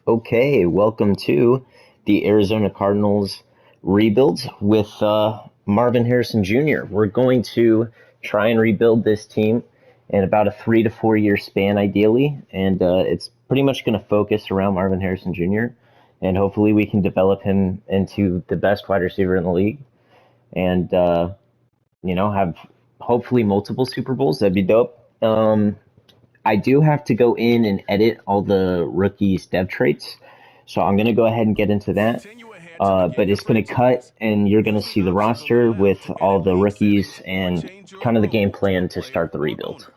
Okay, welcome to the Arizona Cardinals rebuild with Marvin Harrison Jr. We're going to try and rebuild this team in about a 3 to 4 year span, ideally, and it's pretty much going to focus around Marvin Harrison Jr. And hopefully we can develop him into the best wide receiver in the league, and have hopefully multiple Super Bowls. That'd be dope. I do have to go in and edit all the rookies' dev traits, so I'm going to go ahead and get into that. But it's going to cut, and you're going to see the roster with all the rookies and kind of the game plan to start the rebuild.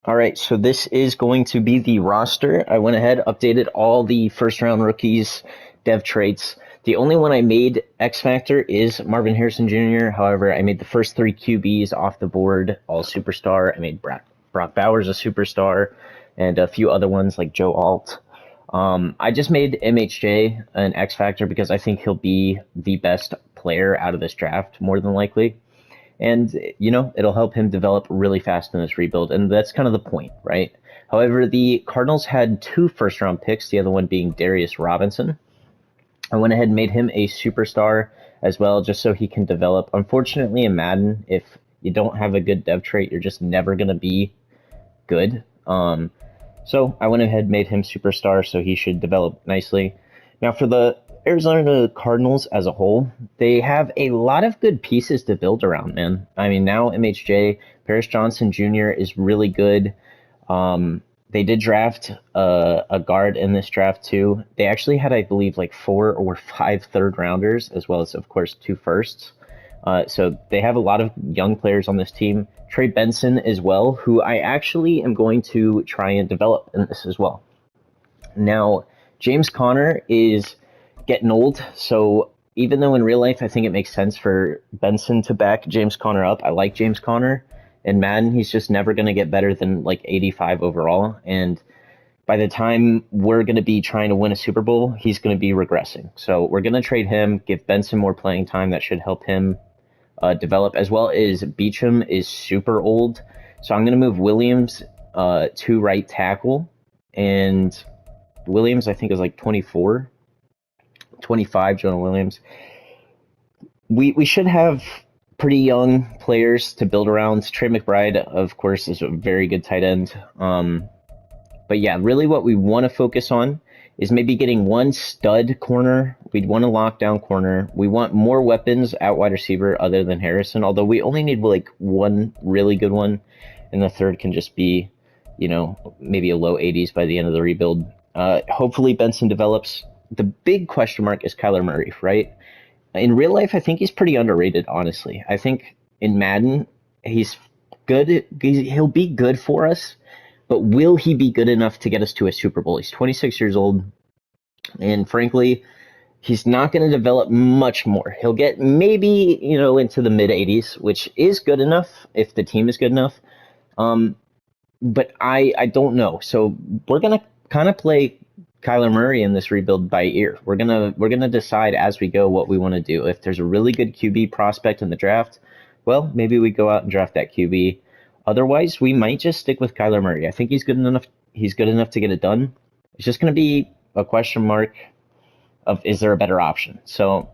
All right, so this is going to be the roster. I went ahead, updated all the first-round rookies' dev traits. The only one I made X Factor is Marvin Harrison Jr. However, I made the first three QBs off the board, all superstar. I made Brock Bowers a superstar, and a few other ones like Joe Alt. I just made MHJ an X Factor because I think he'll be the best player out of this draft, more than likely. And, it'll help him develop really fast in this rebuild. And that's kind of the point, right? However, the Cardinals had two first-round picks, the other one being Darius Robinson. I went ahead and made him a superstar as well, just so he can develop. Unfortunately, in Madden, if you don't have a good dev trait, you're just never going to be good. So I went ahead and made him superstar, so he should develop nicely. Now, for the Arizona Cardinals as a whole, they have a lot of good pieces to build around, man. I mean, now MHJ, Paris Johnson Jr. is really good. They did draft a guard in this draft too. They actually had, I believe, like 4 or 5 third rounders, as well as, of course, 2 firsts. So they have a lot of young players on this team. Trey Benson as well, who I actually am going to try and develop in this as well. Now, James Conner is getting old, so even though in real life I think it makes sense for Benson to back James Conner up, I like James Conner. In Madden, he's just never going to get better than like 85 overall. And by the time we're going to be trying to win a Super Bowl, he's going to be regressing. So we're going to trade him, give Benson more playing time. That should help him develop, as well as Beachum is super old. So I'm going to move Williams to right tackle. And Williams, I think, is like 24, 25, Jonah Williams. We should have pretty young players to build around. Trey McBride, of course, is a very good tight end. But yeah, really what we want to focus on is maybe getting one stud corner. We'd want a lockdown corner. We want more weapons at wide receiver other than Harrison, although we only need like one really good one, and the third can just be, maybe a low 80s by the end of the rebuild. Hopefully Benson develops. The big question mark is Kyler Murray, right? In real life, I think he's pretty underrated, honestly. I think in Madden, he's good. He'll be good for us, but will he be good enough to get us to a Super Bowl? He's 26 years old, and frankly, he's not going to develop much more. He'll get maybe, into the mid 80s, which is good enough if the team is good enough. But I don't know. So we're going to kind of play Kyler Murray in this rebuild by ear. We're gonna decide as we go what we want to do. If there's a really good QB prospect in the draft, well, maybe we go out and draft that QB. Otherwise, we might just stick with Kyler Murray. I think he's good enough. He's good enough to get it done. It's just going to be a question mark of is there a better option. So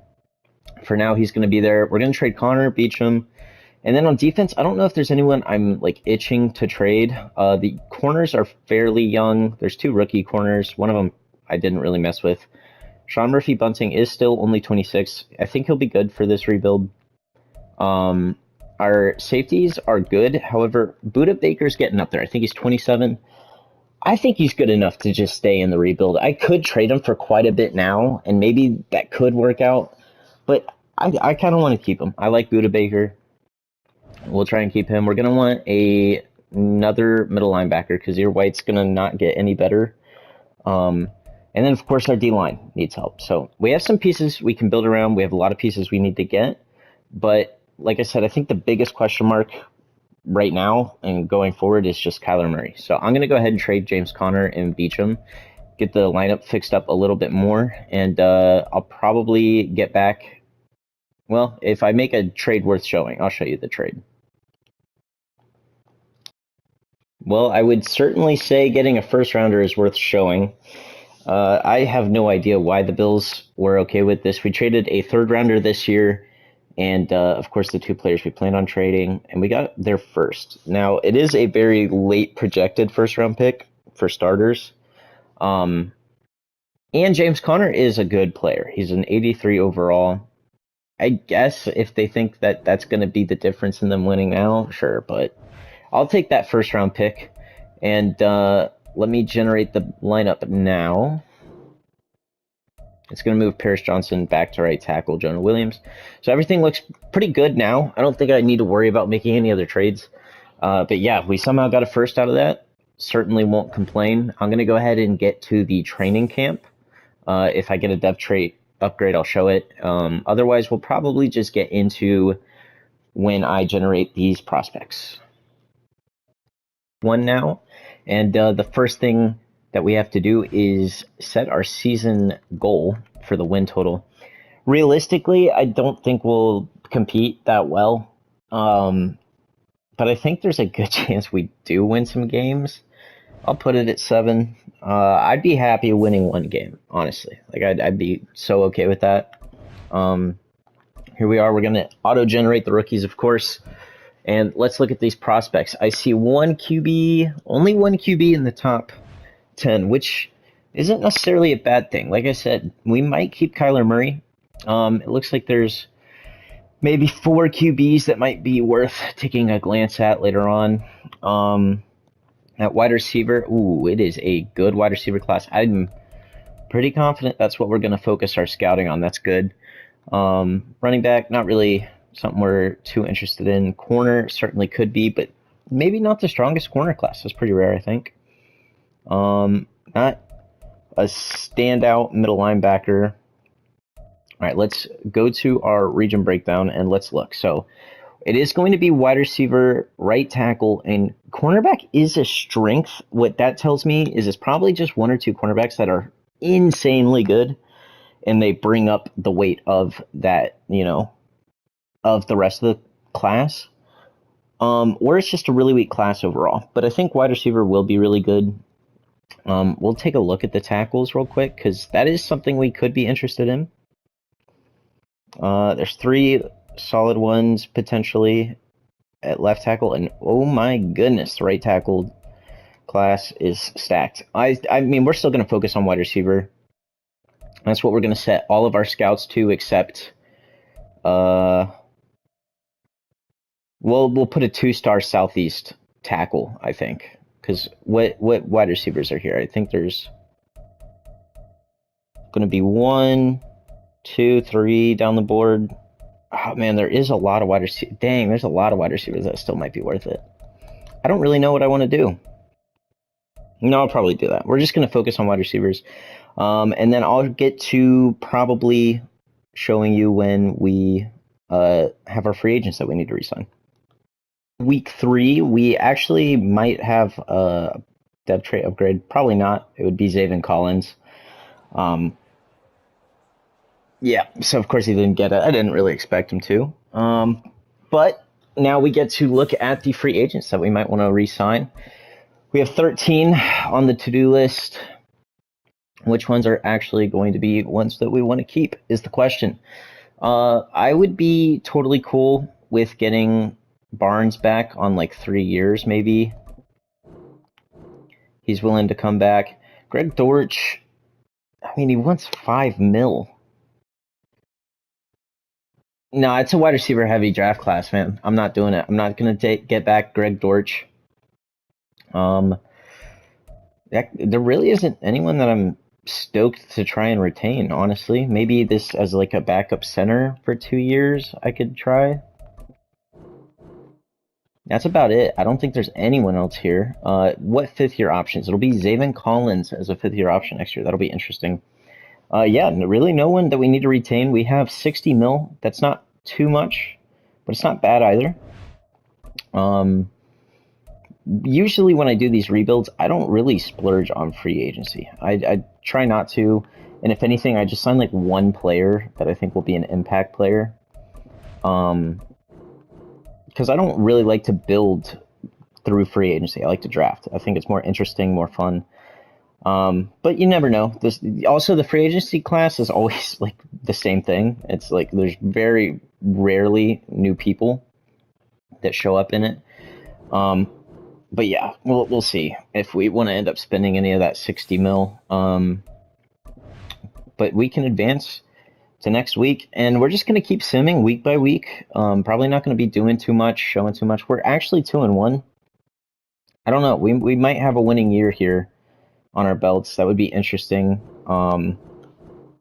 for now, he's going to be there. We're going to trade Connor, Beachum. And then on defense, I don't know if there's anyone I'm like itching to trade. The corners are fairly young. There's 2 rookie corners. One of them I didn't really mess with. Sean Murphy Bunting is still only 26. I think he'll be good for this rebuild. Our safeties are good. However, Buda Baker's getting up there. I think he's 27. I think he's good enough to just stay in the rebuild. I could trade him for quite a bit now, and maybe that could work out. But I kind of want to keep him. I like Buda Baker. We'll try and keep him. We're going to want another middle linebacker because your White's going to not get any better. And then, of course, our D-line needs help. So we have some pieces we can build around. We have a lot of pieces we need to get. But like I said, I think the biggest question mark right now and going forward is just Kyler Murray. So I'm going to go ahead and trade James Conner and Beachum, get the lineup fixed up a little bit more, and I'll probably get back. Well, if I make a trade worth showing, I'll show you the trade. Well, I would certainly say getting a first rounder is worth showing. I have no idea why the Bills were okay with this. We traded a third rounder this year, and of course the two players we planned on trading, and we got their first. Now it is a very late projected first round pick for starters. And James Conner is a good player. He's an 83 overall. I guess if they think that that's going to be the difference in them winning now, sure, but I'll take that first round pick. And let me generate the lineup now. It's going to move Paris Johnson back to right tackle, Jonah Williams. So everything looks pretty good now. I don't think I need to worry about making any other trades. But yeah, we somehow got a first out of that. Certainly won't complain. I'm going to go ahead and get to the training camp. If I get a dev trait upgrade, I'll show it. Otherwise, we'll probably just get into when I generate these prospects. One now, and the first thing that we have to do is set our season goal for the win total. Realistically, I don't think we'll compete that well, but I think there's a good chance we do win some games. I'll put it at 7. I'd be happy winning one game, honestly. Like I'd be so okay with that. Here we are. We're gonna auto-generate the rookies, of course. And let's look at these prospects. I see one QB, only one QB in the top 10, which isn't necessarily a bad thing. Like I said, we might keep Kyler Murray. It looks like there's maybe 4 QBs that might be worth taking a glance at later on. At wide receiver, ooh, it is a good wide receiver class. I'm pretty confident that's what we're going to focus our scouting on. That's good. Running back, not really something we're too interested in. Corner certainly could be, but maybe not the strongest corner class. That's pretty rare, I think. Not a standout middle linebacker. All right, let's go to our region breakdown and let's look. So it is going to be wide receiver, right tackle, and cornerback is a strength. What that tells me is it's probably just 1 or 2 cornerbacks that are insanely good, and they bring up the weight of that, of the rest of the class. Or it's just a really weak class overall. But I think wide receiver will be really good. We'll take a look at the tackles real quick, because that is something we could be interested in. There's 3 solid ones potentially at left tackle, and oh my goodness, the right tackle class is stacked. I mean, we're still going to focus on wide receiver. That's what we're going to set all of our scouts to, except we'll put a 2-star southeast tackle, I think, because what wide receivers are here? I think there's going to be 1, 2, 3 down the board. Oh man, there is a lot of wide receivers. Dang, there's a lot of wide receivers that still might be worth it. I don't really know what I want to do. No, I'll probably do that. We're just going to focus on wide receivers. And then I'll get to probably showing you when we have our free agents that we need to re-sign. Week 3, we actually might have a dev trait upgrade. Probably not. It would be Zaven Collins. Yeah, so of course he didn't get it. I didn't really expect him to. But now we get to look at the free agents that we might want to re-sign. We have 13 on the to-do list. Which ones are actually going to be ones that we want to keep is the question. I would be totally cool with getting Barnes back on like 3 years, maybe. He's willing to come back. Greg Dortch, I mean, he wants $5 million. No, it's a wide receiver heavy draft class, man. I'm not doing it. I'm not going to get back Greg Dortch. There really isn't anyone that I'm stoked to try and retain, honestly. Maybe this as like a backup center for 2 years I could try. That's about it. I don't think there's anyone else here. What 5th-year options? It'll be Zaven Collins as a 5th-year option next year. That'll be interesting. Yeah, really no one that we need to retain. We have 60 mil. That's not too much, but it's not bad either. Usually when I do these rebuilds, I don't really splurge on free agency. I try not to, and if anything, I just sign like 1 player that I think will be an impact player. Because I don't really like to build through free agency. I like to draft. I think it's more interesting, more fun. But you never know. Also, the free agency class is always like the same thing. It's like there's very rarely new people that show up in it. But yeah, we'll see if we want to end up spending any of that 60 mil. But we can advance to next week, and we're just going to keep simming week by week. Probably not going to be doing too much, showing too much. We're actually 2-1. I don't know. We might have a winning year here on our belts. That would be interesting. Like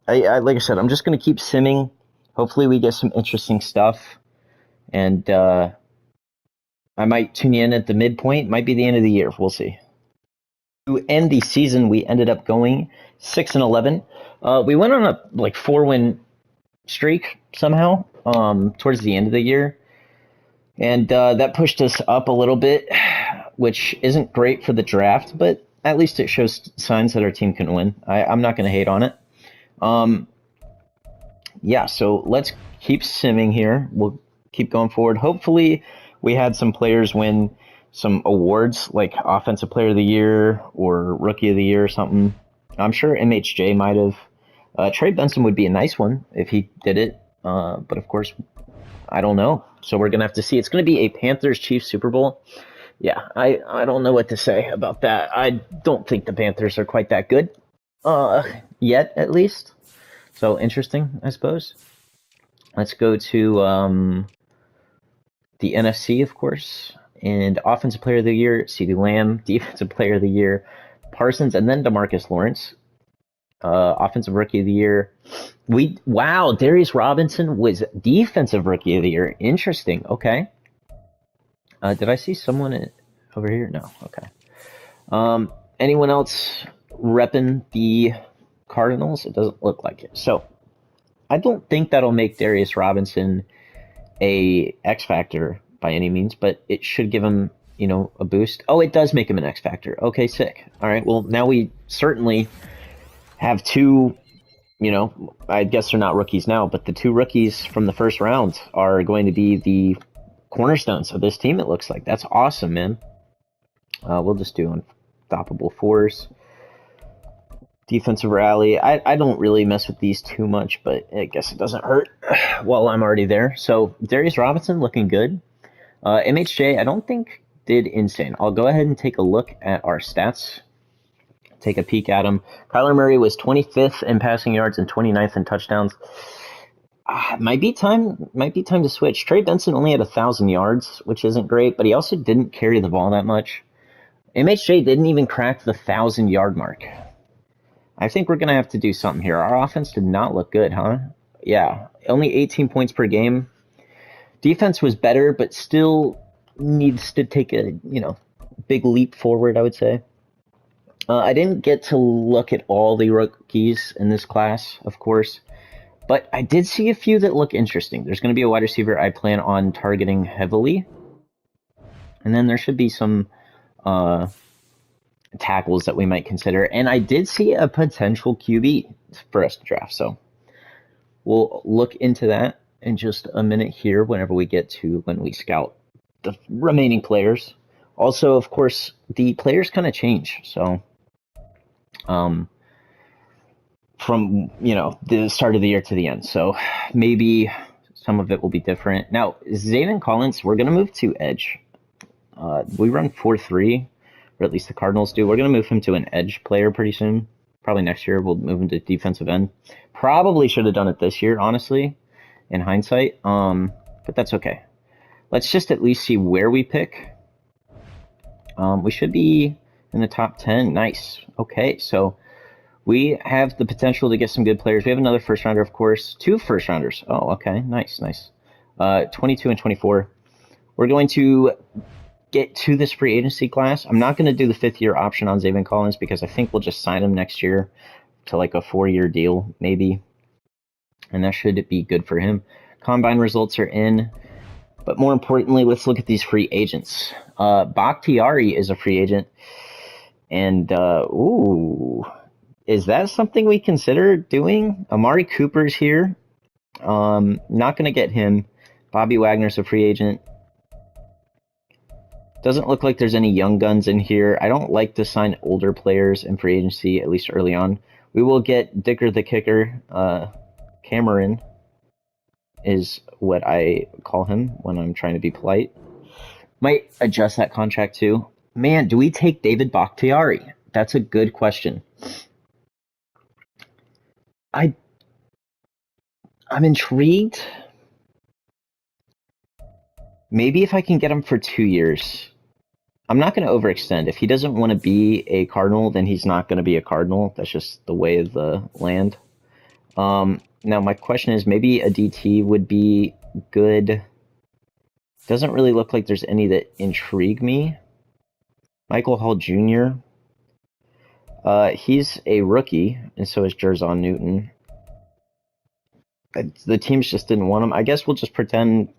I said, I'm just going to keep simming. Hopefully we get some interesting stuff, and I might tune in at the midpoint. Might be the end of the year. We'll see. To end the season, we ended up going 6-11. We went on a 4-win streak somehow towards the end of the year, and that pushed us up a little bit, which isn't great for the draft, but at least it shows signs that our team can win. I'm not going to hate on it. Yeah, so let's keep simming here. We'll keep going forward. Hopefully we had some players win some awards like Offensive Player of the Year or Rookie of the Year or something. I'm sure MHJ might have. Trey Benson would be a nice one if he did it. But of course, I don't know. So we're going to have to see. It's going to be a Panthers-Chiefs Super Bowl. Yeah, I don't know what to say about that. I don't think the Panthers are quite that good. Yet, at least. So, interesting, I suppose. Let's go to the NFC, of course. And Offensive Player of the Year, CeeDee Lamb. Defensive Player of the Year, Parsons. And then DeMarcus Lawrence. Offensive Rookie of the Year. Wow, Darius Robinson was Defensive Rookie of the Year. Interesting. Okay. Did I see someone over here? No. Okay. Anyone else repping the Cardinals? It doesn't look like it. So I don't think that'll make Darius Robinson a X Factor by any means, but it should give him, a boost. Oh, it does make him an X Factor. Okay, sick. All right. Well, now we certainly have two, I guess they're not rookies now, but the two rookies from the first round are going to be the cornerstones of this team, it looks like. That's awesome, man. We'll just do unstoppable force. Defensive rally. I don't really mess with these too much, but I guess it doesn't hurt while I'm already there. So Darius Robinson looking good. MHJ, I don't think did insane. I'll go ahead and take a look at our stats. Take a peek at him. Kyler Murray was 25th in passing yards and 29th in touchdowns. Might be time to switch. Trey Benson only had 1,000 yards, which isn't great, but he also didn't carry the ball that much. MHJ didn't even crack the 1,000-yard mark. I think we're going to have to do something here. Our offense did not look good, huh? Yeah, only 18 points per game. Defense was better, but still needs to take a, big leap forward, I would say. I didn't get to look at all the rookies in this class, of course, but I did see a few that look interesting. There's going to be a wide receiver I plan on targeting heavily, and then there should be some tackles that we might consider, and I did see a potential QB for us to draft, so we'll look into that in just a minute here whenever we get to when we scout the remaining players. Also, of course, the players kind of change, so from the start of the year to the end, so maybe some of it will be different. Now, Zaven Collins, we're going to move to edge. We run 4-3, or at least the Cardinals do. We're going to move him to an edge player pretty soon. Probably next year we'll move him to defensive end. Probably should have done it this year, honestly, in hindsight, but that's okay. Let's just at least see where we pick. We should be in the top 10. Nice. Okay, so we have the potential to get some good players. We have another first rounder, of course. 2 first rounders. Oh, okay. Nice. 22 and 24. We're going to get to this free agency class. I'm not going to do the 5th-year option on Zaven Collins because I think we'll just sign him next year to like a 4-year deal, maybe. And that should be good for him. Combine results are in. But more importantly, let's look at these free agents. Bakhtiari is a free agent. And, is that something we consider doing? Amari Cooper's here. Not going to get him. Bobby Wagner's a free agent. Doesn't look like there's any young guns in here. I don't like to sign older players in free agency, at least early on. We will get Dicker the Kicker. Cameron is what I call him when I'm trying to be polite. Might adjust that contract too. Man, do we take David Bakhtiari? That's a good question. I'm intrigued. Maybe if I can get him for 2 years. I'm not going to overextend. If he doesn't want to be a Cardinal, then he's not going to be a Cardinal. That's just the way of the land. Now, my question is, maybe a DT would be good. Doesn't really look like there's any that intrigue me. Michael Hall Jr. He's a rookie, and so is Jerzon Newton. The teams just didn't want him. I guess we'll just pretend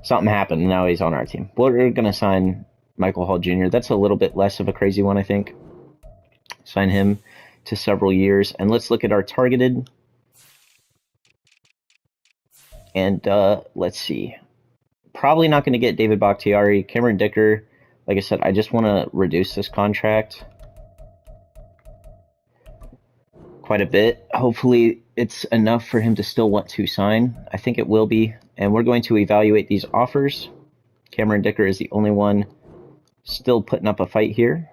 something happened, and now he's on our team. We're going to sign Michael Hall Jr. That's a little bit less of a crazy one, I think. Sign him to several years. And let's look at our targeted. And let's see. Probably not going to get David Bakhtiari. Cameron Dicker, like I said, I just want to reduce this contract quite a bit. Hopefully it's enough for him to still want to sign. I think it will be. And we're going to evaluate these offers. Cameron Dicker is the only one still putting up a fight here.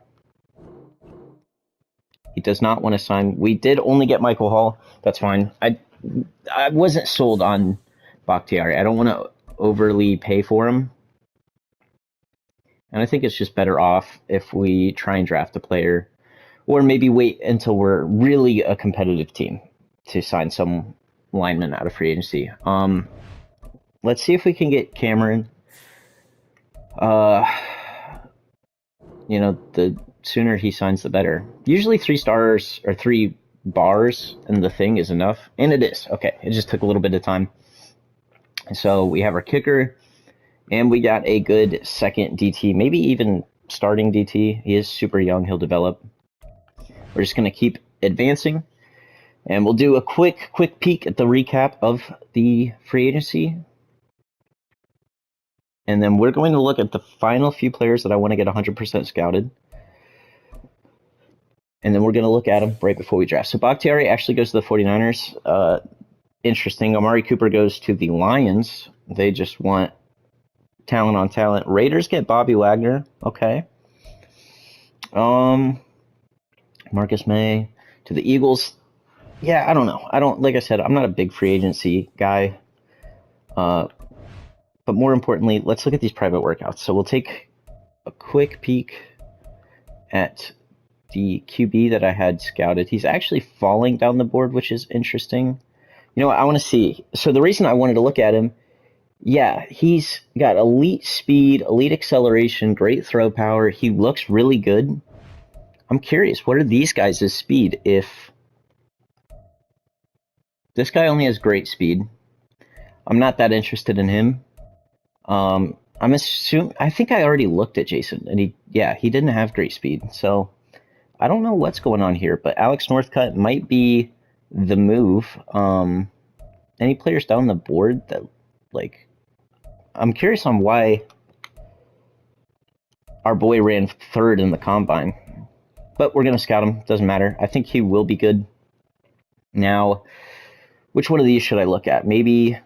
He does not want to sign. We did only get Michael Hall. That's fine. I wasn't sold on Bakhtiari. I don't want to overly pay for him. And I think it's just better off if we try and draft a player, or maybe wait until we're really a competitive team to sign some lineman out of free agency. Let's see if we can get Cameron. You know, the sooner he signs, the better. Usually 3 stars or 3 bars in the thing is enough, and it is. Okay, it just took a little bit of time. So we have our kicker, and we got a good second DT, maybe even starting DT. He is super young. He'll develop. We're just going to keep advancing, and we'll do a quick peek at the recap of the free agency. And then we're going to look at the final few players that I want to get 100% scouted. And then we're going to look at them right before we draft. So Bakhtiari actually goes to the 49ers. Interesting. Amari Cooper goes to the Lions. They just want talent on talent. Raiders get Bobby Wagner. Okay. Marcus May to the Eagles. Yeah, I don't know. Like I said, I'm not a big free agency guy. But more importantly, let's look at these private workouts. So we'll take a quick peek at the QB that I had scouted. He's actually falling down the board, which is interesting. You know what? I want to see. So the reason I wanted to look at him, yeah, he's got elite speed, elite acceleration, great throw power. He looks really good. I'm curious, what are these guys' speed? If this guy only has great speed, I'm not that interested in him. I'm assuming, I think I already looked at Jason, and he didn't have great speed. So I don't know what's going on here, but Alex Northcutt might be the move. Any players down the board that, like, I'm curious on why our boy ran 3rd in the combine, but we're going to scout him. Doesn't matter. I think he will be good. Now, which one of these should I look at? Maybe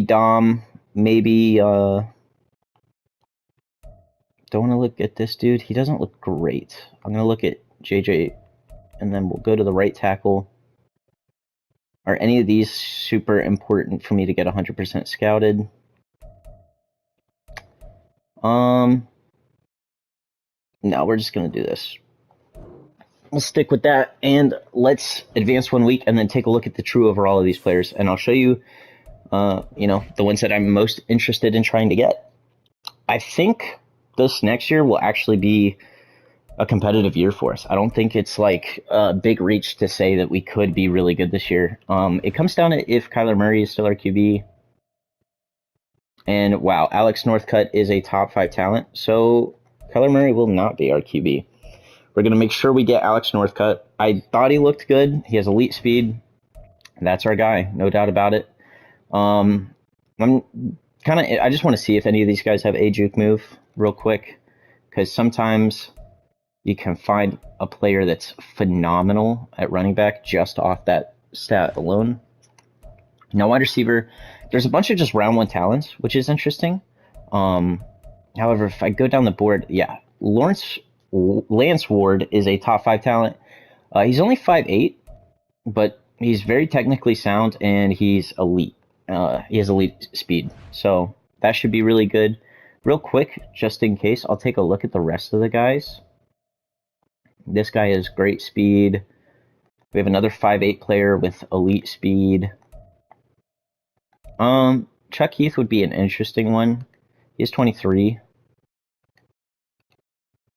Dom. Maybe, don't want to look at this dude. He doesn't look great. I'm going to look at JJ, and then we'll go to the right tackle. Are any of these super important for me to get 100% scouted? No, we're just going to do this. We'll stick with that, and let's advance 1 week and then take a look at the true overall of these players, and I'll show you the ones that I'm most interested in trying to get. I think this next year will actually be a competitive year for us. I don't think it's like a big reach to say that we could be really good this year. It comes down to if Kyler Murray is still our QB. And wow, Alex Northcutt is a top 5 talent. So Kyler Murray will not be our QB. We're going to make sure we get Alex Northcutt. I thought he looked good. He has elite speed. That's our guy, no doubt about it. I just want to see if any of these guys have a juke move real quick. because sometimes you can find a player that's phenomenal at running back just off that stat alone. Now, wide receiver, there's a bunch of just round one talents, which is interesting. However, if I go down the board, yeah, Lance Ward is a top 5 talent. He's only 5'8", but he's very technically sound, and he's elite. He has elite speed, so that should be really good. Real quick, just in case, I'll take a look at the rest of the guys. This guy has great speed. We have another 5'8" player with elite speed. Chuck Heath would be an interesting one. He's 23.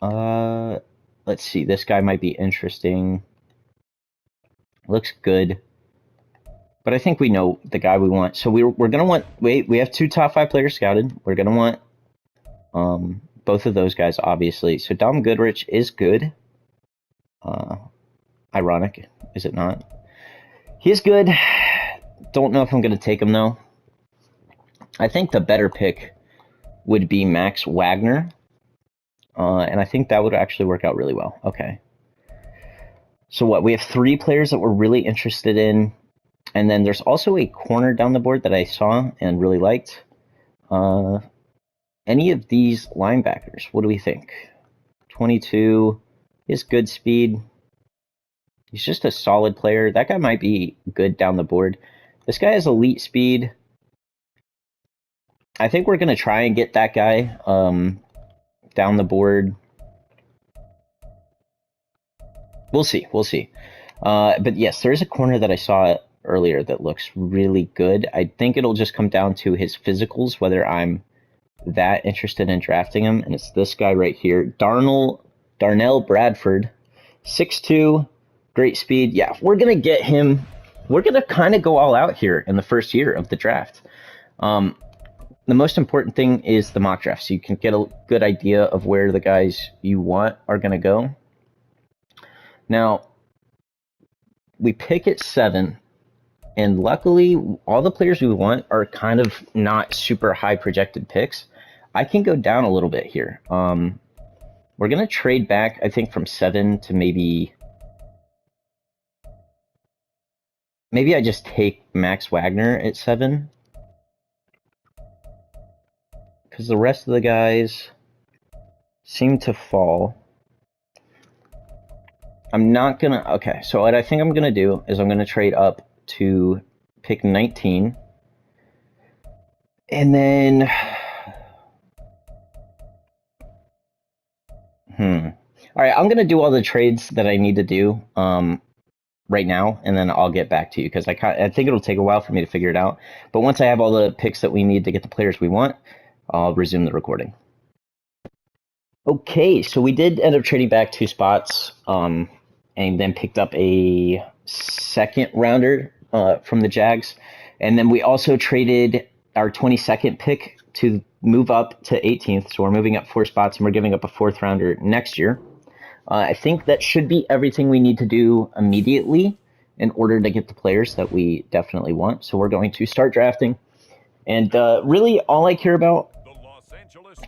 Let's see. This guy might be interesting. Looks good. But I think we know the guy we want. So we're gonna want. We have 2 top 5 players scouted. We're gonna want both of those guys, obviously. So Dom Goodrich is good. Ironic, is it not? He is good. Don't know if I'm gonna take him though. I think the better pick would be Max Wagner. And I think that would actually work out really well. Okay. So what? We have 3 players that we're really interested in. And then there's also a corner down the board that I saw and really liked. Any of these linebackers, what do we think? 22, he has good speed. He's just a solid player. That guy might be good down the board. This guy has elite speed. I think we're going to try and get that guy down the board. We'll see. We'll see. But yes, there's a corner that I saw earlier that looks really good. I think it'll just come down to his physicals, whether I'm that interested in drafting him. And it's this guy right here, Darnell Bradford, 6'2", great speed. Yeah, we're going to get him. We're going to kind of go all out here in the first year of the draft. The most important thing is the mock draft, so you can get a good idea of where the guys you want are going to go. Now, we pick at 7, and luckily, all the players we want are kind of not super high projected picks. I can go down a little bit here. We're going to trade back, I think, from 7 to maybe I just take Max Wagner at 7. Because the rest of the guys seem to fall. I'm not going to... Okay, so what I think I'm going to do is I'm going to trade up to pick 19. And then... Alright, I'm going to do all the trades that I need to do right now, and then I'll get back to you, because I think it'll take a while for me to figure it out. But once I have all the picks that we need to get the players we want, I'll resume the recording. Okay, so we did end up trading back 2 spots, and then picked up a 2nd rounder from the Jags. And then we also traded our 22nd pick to move up to 18th. So we're moving up 4 spots, and we're giving up a 4th rounder next year. I think that should be everything we need to do immediately in order to get the players that we definitely want. So we're going to start drafting. And really, all I care about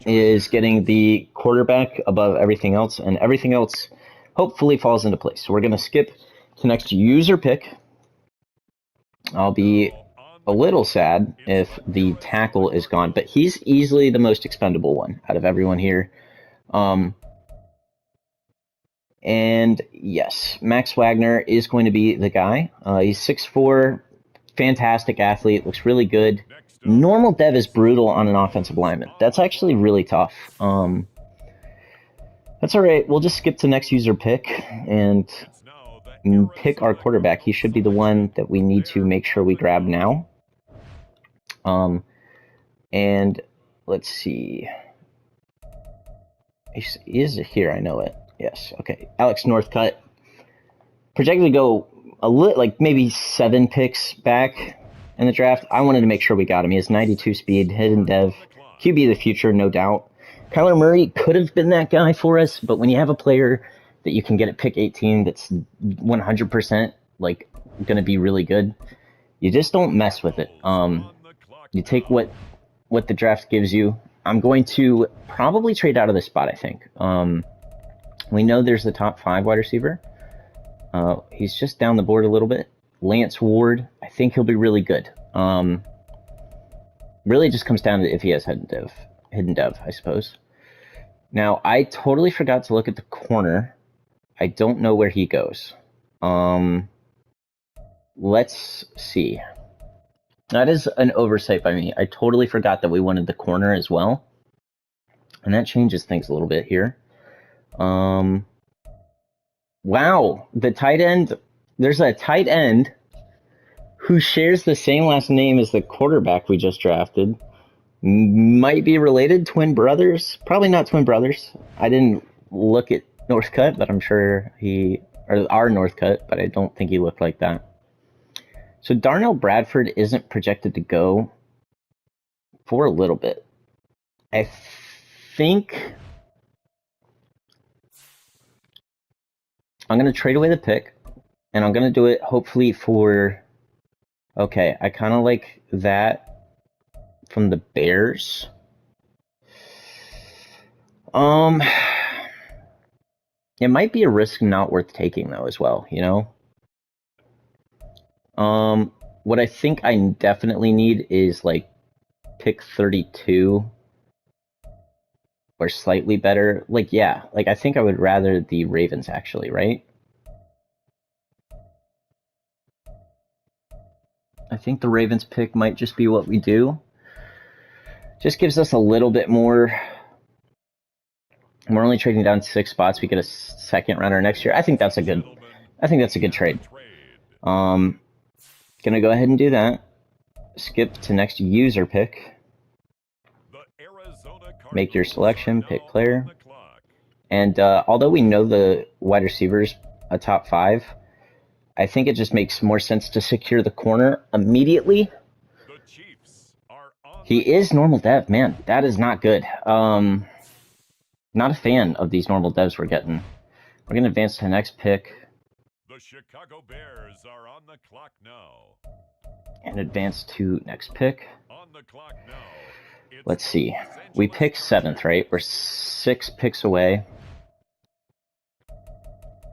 is getting the quarterback above everything else, and everything else hopefully falls into place. So we're going to skip to next user pick. I'll be a little sad if the tackle is gone, but he's easily the most expendable one out of everyone here. And yes, Max Wagner is going to be the guy. He's 6'4", fantastic athlete, looks really good. Normal dev is brutal on an offensive lineman. That's actually really tough. That's all right. We'll just skip to next user pick and pick our quarterback. He should be the one that we need to make sure we grab now. And let's see. He is here. I know it. Yes. Okay. Alex Northcutt. Projected to go like maybe 7 picks back in the draft. I wanted to make sure we got him. He has 92 speed, hidden dev, QB of the future, no doubt. Kyler Murray could have been that guy for us, but when you have a player that you can get at pick 18 that's 100% like going to be really good, you just don't mess with it. You take what the draft gives you. I'm going to probably trade out of this spot, I think. We know there's the top 5 wide receiver. He's just down the board a little bit. Lance Ward, I think he'll be really good. Really just comes down to if he has hidden dev, I suppose. Now, I totally forgot to look at the corner. I don't know where he goes. Let's see. That is an oversight by me. I totally forgot that we wanted the corner as well. And that changes things a little bit here. Wow, the tight end. There's a tight end who shares the same last name as the quarterback we just drafted. Might be related, twin brothers. Probably not twin brothers. I didn't look at Northcutt, but I'm sure or our Northcutt, but I don't think he looked like that. So Darnell Bradford isn't projected to go for a little bit. I think I'm going to trade away the pick, and I'm going to do it hopefully for... Okay, I kind of like that from the Bears. It might be a risk not worth taking, though, as well, you know? What I think I definitely need is, like, pick 32 or slightly better. Like, yeah, like, I think I would rather the Ravens, actually, right? I think the Ravens pick might just be what we do. Just gives us a little bit more. We're only trading down 6 spots. We get a second rounder next year. I think that's a good trade. Gonna go ahead and do that. Skip to next user pick. Make your selection, pick player. And although we know the wide receivers a top 5, I think it just makes more sense to secure the corner immediately. He is normal dev, man. That is not good. Not a fan of these normal devs we're getting. We're going to advance to the next pick. The Chicago Bears are on the clock now. And advance to next pick. On the clock now. Let's see. We pick 7th, right? We're 6 picks away.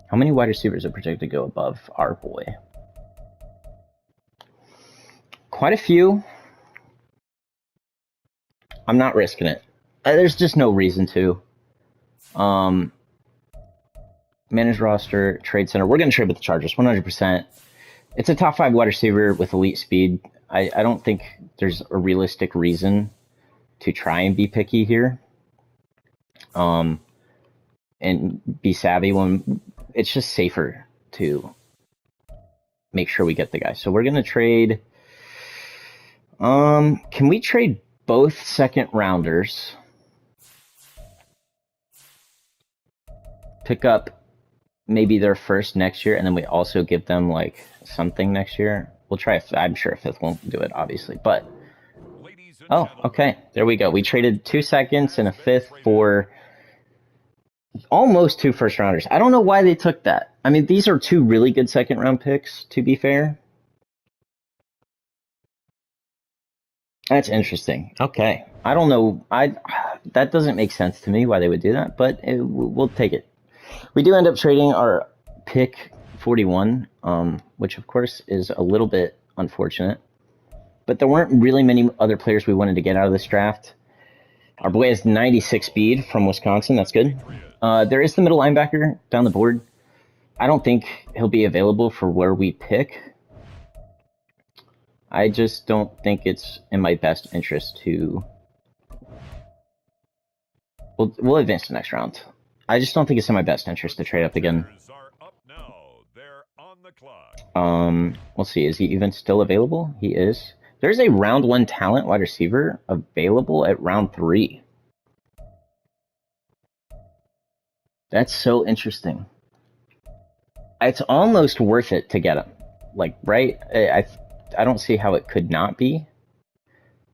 How many wide receivers are projected to go above our boy? Quite a few. I'm not risking it. There's just no reason to. Manage roster, trade center. We're going to trade with the Chargers, 100%. It's a top 5 wide receiver with elite speed. I don't think there's a realistic reason to try and be picky here. And be savvy when it's just safer to make sure we get the guy. So we're going to trade. Can we trade both second rounders? Pick up maybe their first next year, and then we also give them like something next year. We'll try. I'm sure a 5th won't do it, obviously, but oh, okay, there we go. We traded 2 seconds and a 5th for almost 2 first rounders. I don't know why they took that. I mean, these are 2 really good second round picks, to be fair. That's interesting. Okay, I don't know. That doesn't make sense to me why they would do that, but we'll take it. We do end up trading our pick 41, which of course is a little bit unfortunate. But there weren't really many other players we wanted to get out of this draft. Our boy has 96 speed from Wisconsin. That's good. There is the middle linebacker down the board. I don't think he'll be available for where we pick. I just don't think it's in my best interest to... We'll advance to the next round. I just don't think it's in my best interest to trade up again. We'll see. Is he even still available? He is. There's a round 1 talent wide receiver available at round 3. That's so interesting. It's almost worth it to get him. Like, right? I don't see how it could not be.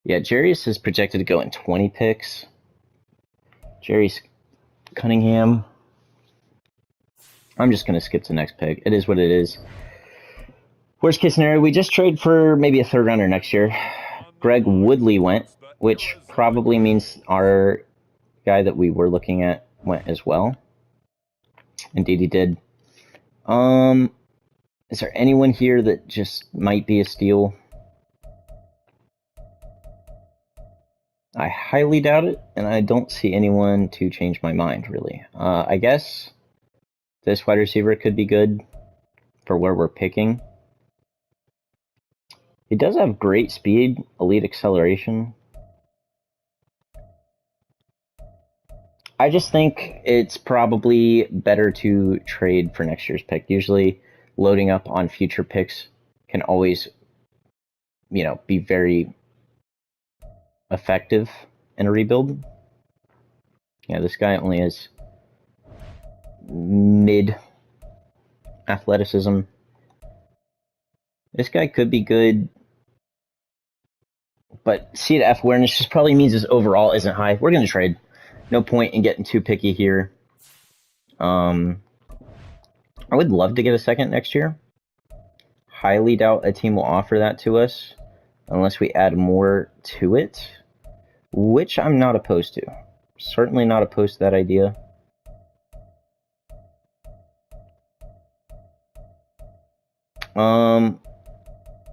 Yeah, Jarius is projected to go in 20 picks. Jerry's Cunningham. I'm just going to skip to the next pick. It is what it is. Worst case scenario, we just trade for maybe a 3rd rounder next year. Greg Woodley went. which probably means our guy that we were looking at went as well. Indeed, he did. Is there anyone here that just might be a steal? I highly doubt it, and I don't see anyone to change my mind, really. I guess this wide receiver could be good for where we're picking. He does have great speed, elite acceleration. I just think it's probably better to trade for next year's pick. Usually, loading up on future picks can always, be very effective in a rebuild. Yeah, this guy only has mid athleticism. This guy could be good, but C to F awareness just probably means his overall isn't high. We're going to trade. No point in getting too picky here. I would love to get a second next year. Highly doubt a team will offer that to us unless we add more to it, which I'm not opposed to. Certainly not opposed to that idea.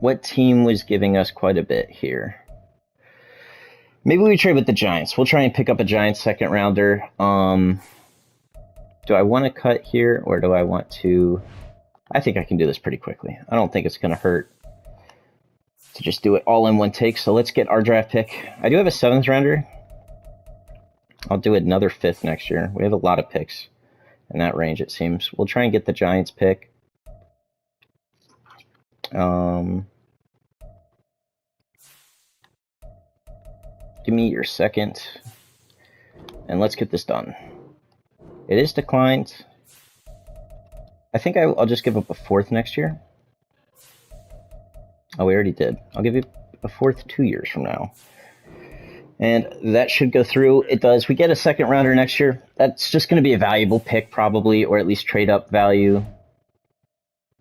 What team was giving us quite a bit here? Maybe we trade with the Giants. We'll try and pick up a Giants second rounder. Do I want to cut here or do I want to... I think I can do this pretty quickly. I don't think it's going to hurt to just do it all in one take. So let's get our draft pick. I do have a 7th rounder. I'll do another 5th next year. We have a lot of picks in that range, it seems. We'll try and get the Giants pick. Give me your 2nd. And let's get this done. It is declined. I think I'll just give up a 4th next year. Oh, we already did. I'll give you a 4th 2 years from now. And that should go through. It does. We get a 2nd rounder next year. That's just going to be a valuable pick probably, or at least trade up value.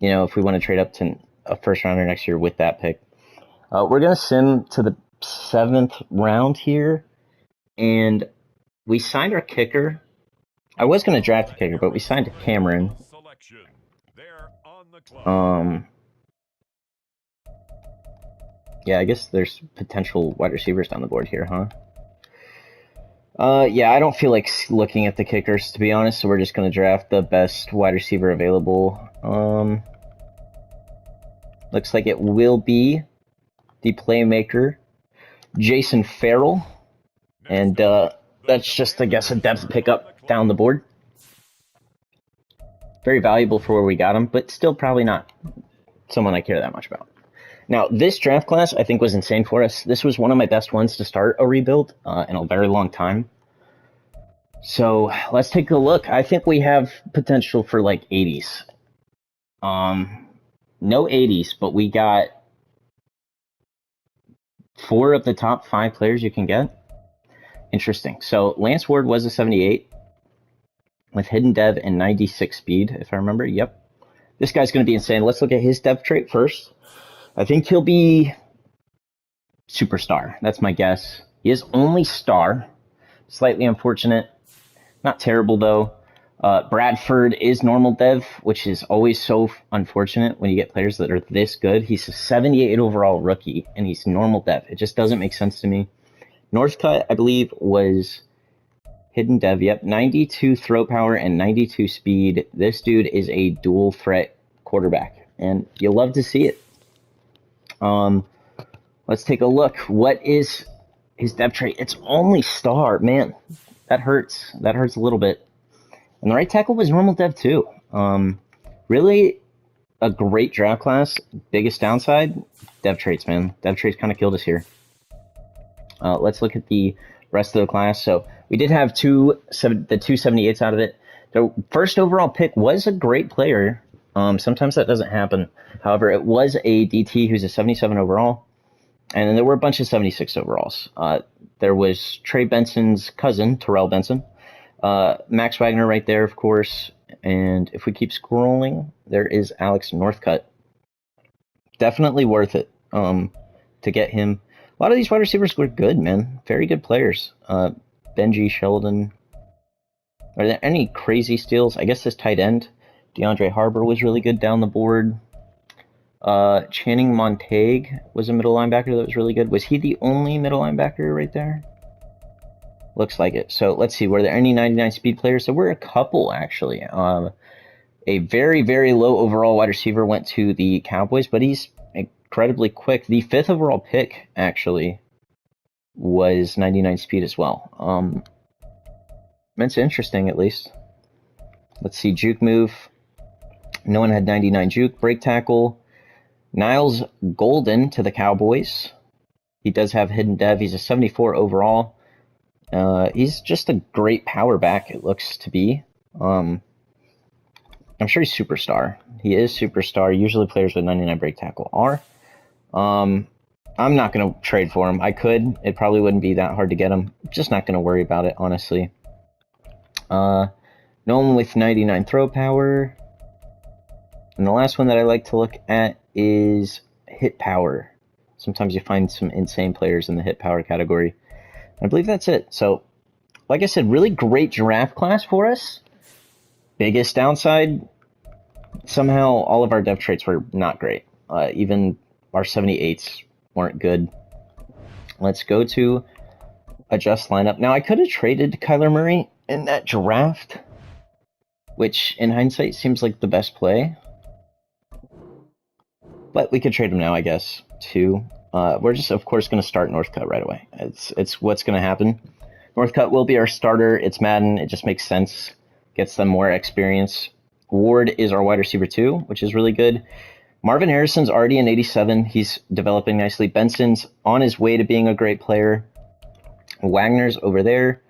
If we want to trade up to a 1st rounder next year with that pick. We're going to sim to the 7th round here. And we signed our kicker. I was going to draft a kicker, but we signed Cameron. Yeah, I guess there's potential wide receivers down the board here, huh? Yeah, I don't feel like looking at the kickers, to be honest, so we're just going to draft the best wide receiver available. Looks like it will be the playmaker, Jason Farrell. And that's just, I guess, a depth pickup down the board. Very valuable for where we got him, but still probably not someone I care that much about. Now, this draft class, I think, was insane for us. This was one of my best ones to start a rebuild in a very long time. So let's take a look. I think we have potential for like 80s. No 80s, but we got 4 of the top 5 players you can get. Interesting. So Lance Ward was a 78 with hidden dev and 96 speed, if I remember. Yep. This guy's going to be insane. Let's look at his dev trait first. I think he'll be superstar. That's my guess. He is only star. Slightly unfortunate. Not terrible, though. Bradford is normal dev, which is always so unfortunate when you get players that are this good. He's a 78 overall rookie, and he's normal dev. It just doesn't make sense to me. Northcutt, I believe, was hidden dev. Yep, 92 throw power and 92 speed. This dude is a dual threat quarterback, and you'll love to see it. Let's take a look. What is his dev trait? It's only star. Man, that hurts. That hurts a little bit. And the right tackle was normal dev too. Really a great draft class. Biggest downside, dev traits, man. Dev traits kind of killed us here. Let's look at the rest of the class. So we did have the 278s out of it. The first overall pick was a great player. Sometimes that doesn't happen. However, it was a DT who's a 77 overall. And then there were a bunch of 76 overalls. There was Trey Benson's cousin, Terrell Benson. Max Wagner right there, of course. And if we keep scrolling, there is Alex Northcutt. Definitely worth it to get him. A lot of these wide receivers were good, man. Very good players. Benji Sheldon. Are there any crazy steals? I guess this tight end, DeAndre Harbor, was really good down the board. Channing Montague was a middle linebacker that was really good. Was he the only middle linebacker right there? Looks like it. So let's see. Were there any 99 speed players? There were a couple, actually. A very, very low overall wide receiver went to the Cowboys, but he's incredibly quick. The 5th overall pick, actually, was 99 speed as well. That's interesting, at least. Let's see. Juke move. No one had 99 juke. Break tackle. Niles Golden to the Cowboys. He does have hidden dev. He's a 74 overall. He's just a great power back, it looks to be. I'm sure he's superstar. He is superstar. Usually players with 99 break tackle are. I'm not going to trade for him. I could. It probably wouldn't be that hard to get him. I'm just not going to worry about it, honestly. No one with 99 throw power. And the last one that I like to look at is hit power. Sometimes you find some insane players in the hit power category. I believe that's it. So, like I said, really great draft class for us. Biggest downside, somehow all of our dev traits were not great. Even our 78s weren't good. Let's go to adjust lineup. Now, I could have traded Kyler Murray in that draft, which in hindsight seems like the best play. But we could trade him now, I guess, too. We're just, of course, going to start Northcutt right away. It's what's going to happen. Northcutt will be our starter. It's Madden. It just makes sense. Gets them more experience. Ward is our wide receiver, too, which is really good. Marvin Harrison's already an 87. He's developing nicely. Benson's on his way to being a great player. Wagner's over there.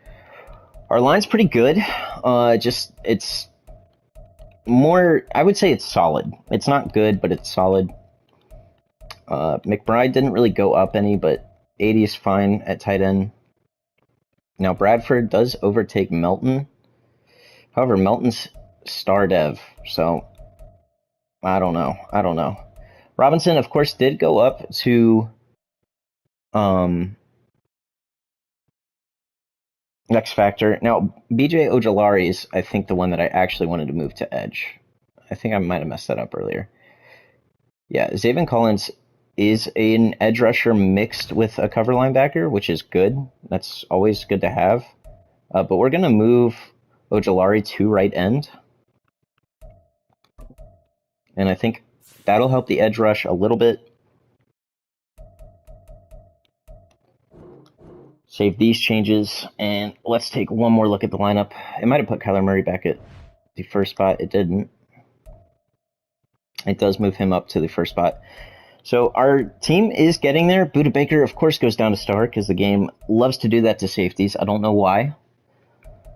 Our line's pretty good. It's more, I would say it's solid. It's not good, but it's solid. McBride didn't really go up any, but 80 is fine at tight end. Now, Bradford does overtake Melton. However, Melton's star dev, so I don't know. Robinson, of course, did go up to X Factor. Now, BJ Ojolari is, I think, the one that I actually wanted to move to Edge. I think I might have messed that up earlier. Yeah, Zaven Collins is an edge rusher mixed with a cover linebacker, which is good. That's always good to have. But we're going to move Ojolari to right end. And I think that'll help the edge rush a little bit. Save these changes, and let's take one more look at the lineup. It might have put Kyler Murray back at the first spot. It didn't. It does move him up to the first spot. So our team is getting there. Buda Baker, of course, goes down to star because the game loves to do that to safeties. I don't know why.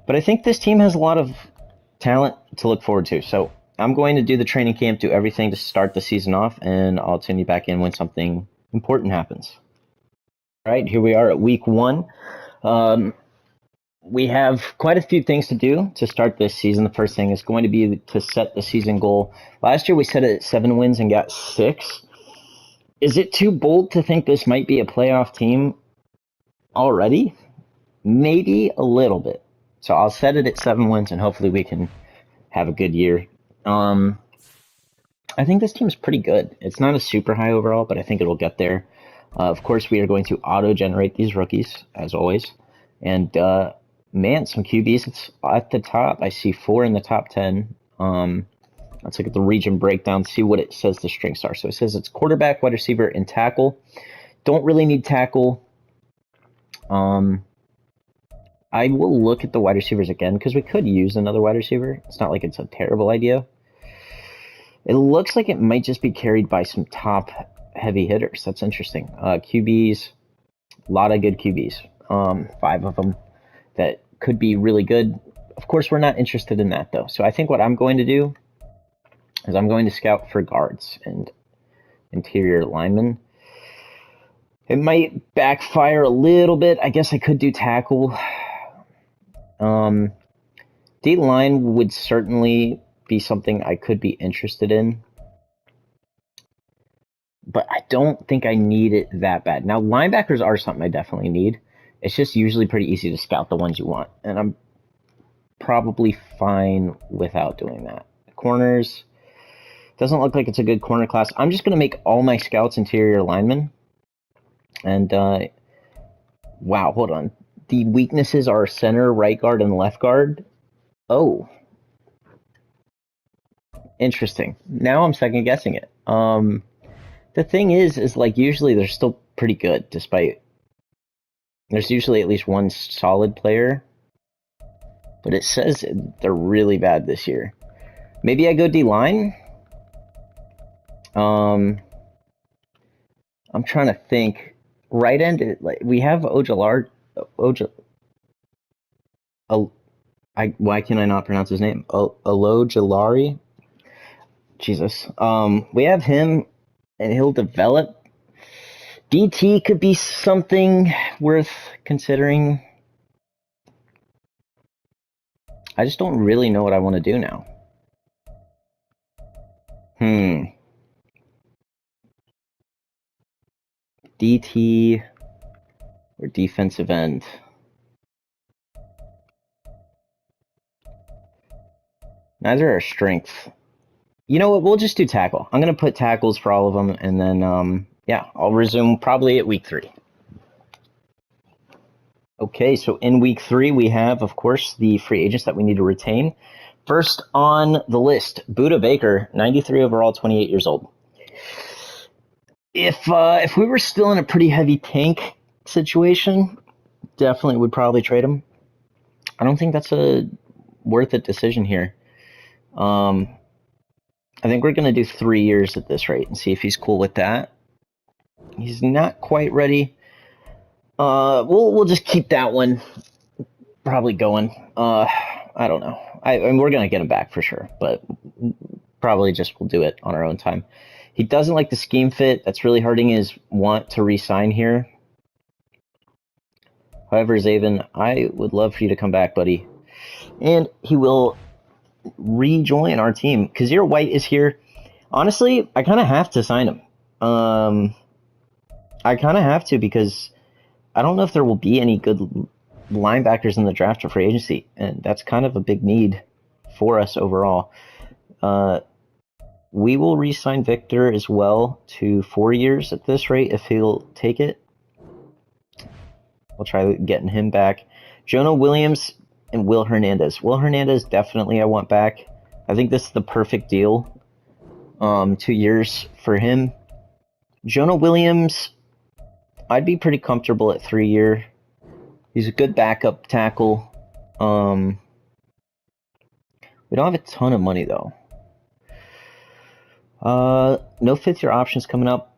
But I think this team has a lot of talent to look forward to. So I'm going to do the training camp, do everything to start the season off, and I'll tune you back in when something important happens. All right, here we are at week 1. We have quite a few things to do to start this season. The first thing is going to be to set the season goal. Last year we set it at 7 wins and got 6. Is it too bold to think this might be a playoff team already? Maybe a little bit. So I'll set it at 7 wins, and hopefully we can have a good year. I think this team's pretty good. It's not a super high overall, but I think it'll get there. Of course, we are going to auto-generate these rookies, as always. And, man, some QBs it's at the top. I see 4 in the top 10. Let's look at the region breakdown, see what it says the strengths are. So it says it's quarterback, wide receiver, and tackle. Don't really need tackle. I will look at the wide receivers again because we could use another wide receiver. It's not like it's a terrible idea. It looks like it might just be carried by some top heavy hitters. That's interesting. QBs, a lot of good QBs. 5 of them that could be really good. Of course, we're not interested in that, though. So I think what I'm going to do is I'm going to scout for guards and interior linemen. It might backfire a little bit. I guess I could do tackle. D-line would certainly be something I could be interested in. but I don't think I need it that bad. Now, linebackers are something I definitely need. It's just usually pretty easy to scout the ones you want, and I'm probably fine without doing that. Corners, doesn't look like it's a good corner class. I'm just going to make all my scouts interior linemen. And, wow, hold on. The weaknesses are center, right guard, and left guard. Oh, interesting. Now I'm second guessing it. The thing is like usually they're still pretty good, despite there's usually at least one solid player. But it says they're really bad this year. Maybe I go D-line? I'm trying to think. Right end, like we have Ojala. Why can I not pronounce his name? Alojalari? Jesus. We have him, and he'll develop. DT could be something worth considering. I just don't really know what I want to do now. DT or defensive end. Neither are strength. You know what? We'll just do tackle. I'm going to put tackles for all of them, and then, yeah, I'll resume probably at week 3. Okay, so in week 3, we have, of course, the free agents that we need to retain. First on the list, Budda Baker, 93 overall, 28 years old. If we were still in a pretty heavy tank situation, definitely would probably trade him. I don't think that's a worth it decision here. I think we're going to do 3 years at this rate and see if he's cool with that. He's not quite ready. We'll just keep that one probably going. I don't know. I we're going to get him back for sure, but probably just we'll do it on our own time. He doesn't like the scheme fit. That's really hurting his want to re-sign here. However, Zaven, I would love for you to come back, buddy. And he will rejoin our team. Kazir White is here. Honestly, I kind of have to sign him. I kind of have to because I don't know if there will be any good linebackers in the draft or free agency, and that's kind of a big need for us overall. We will re-sign Victor as well to 4 years at this rate if he'll take it. We'll try getting him back. Jonah Williams and Will Hernandez. Will Hernandez definitely I want back. I think this is the perfect deal. 2 years for him. Jonah Williams, I'd be pretty comfortable at 3 year. He's a good backup tackle. We don't have a ton of money though. No 5th year options coming up.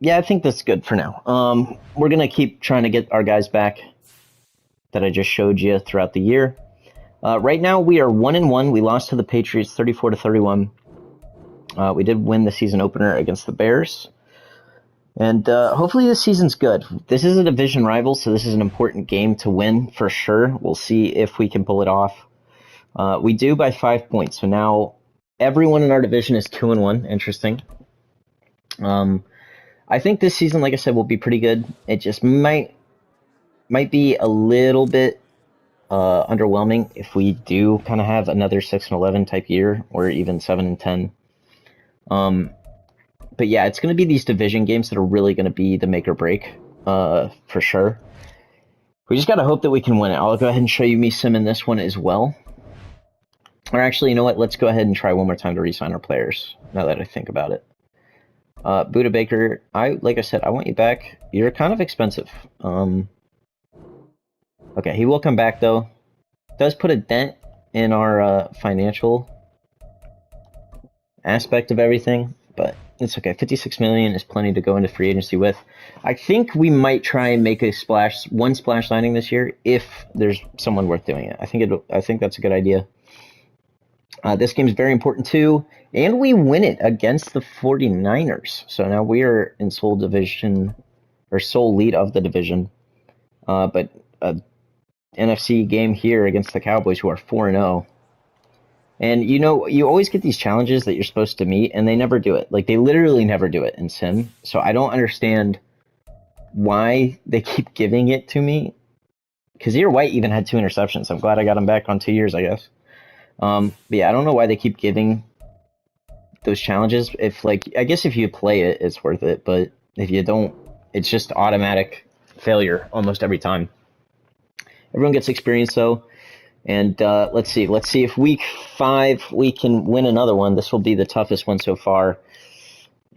Yeah, I think that's good for now. We're gonna keep trying to get our guys back that I just showed you throughout the year. Right now we are 1-1. We lost to the Patriots 34-31. We did win the season opener against the Bears. And hopefully this season's good. This is a division rival, so this is an important game to win for sure. We'll see if we can pull it off. We do by 5 points, so now everyone in our division is 2-1. Interesting. I think this season, like I said, will be pretty good. It just might be a little bit underwhelming if we do kind of have another 6-11 type year, or even 7-10. But yeah, it's going to be these division games that are really going to be the make or break, for sure. We just got to hope that we can win it. I'll go ahead and show you me sim in this one as well. Or actually, you know what? Let's go ahead and try one more time to re-sign our players, now that I think about it. Budda Baker, like I said, I want you back. You're kind of expensive. Okay, he will come back, though. Does put a dent in our financial aspect of everything, but it's okay. 56 million is plenty to go into free agency with. I think we might try and make one splash signing this year if there's someone worth doing it. I think that's a good idea. This game is very important too, and we win it against the 49ers. So now we are in sole division, or sole lead of the division. But NFC game here against the Cowboys, who are 4-0. And you know, you always get these challenges that you're supposed to meet, and they never do it. Like, they literally never do it in Sim. So I don't understand why they keep giving it to me. Kazir White even had 2 interceptions. I'm glad I got him back on 2 years, I guess. But yeah, I don't know why they keep giving those challenges. If, like, I guess if you play it, it's worth it. But if you don't, it's just automatic failure almost every time. Everyone gets experience, though. And let's see if week 5 we can win another one. This will be the toughest one so far.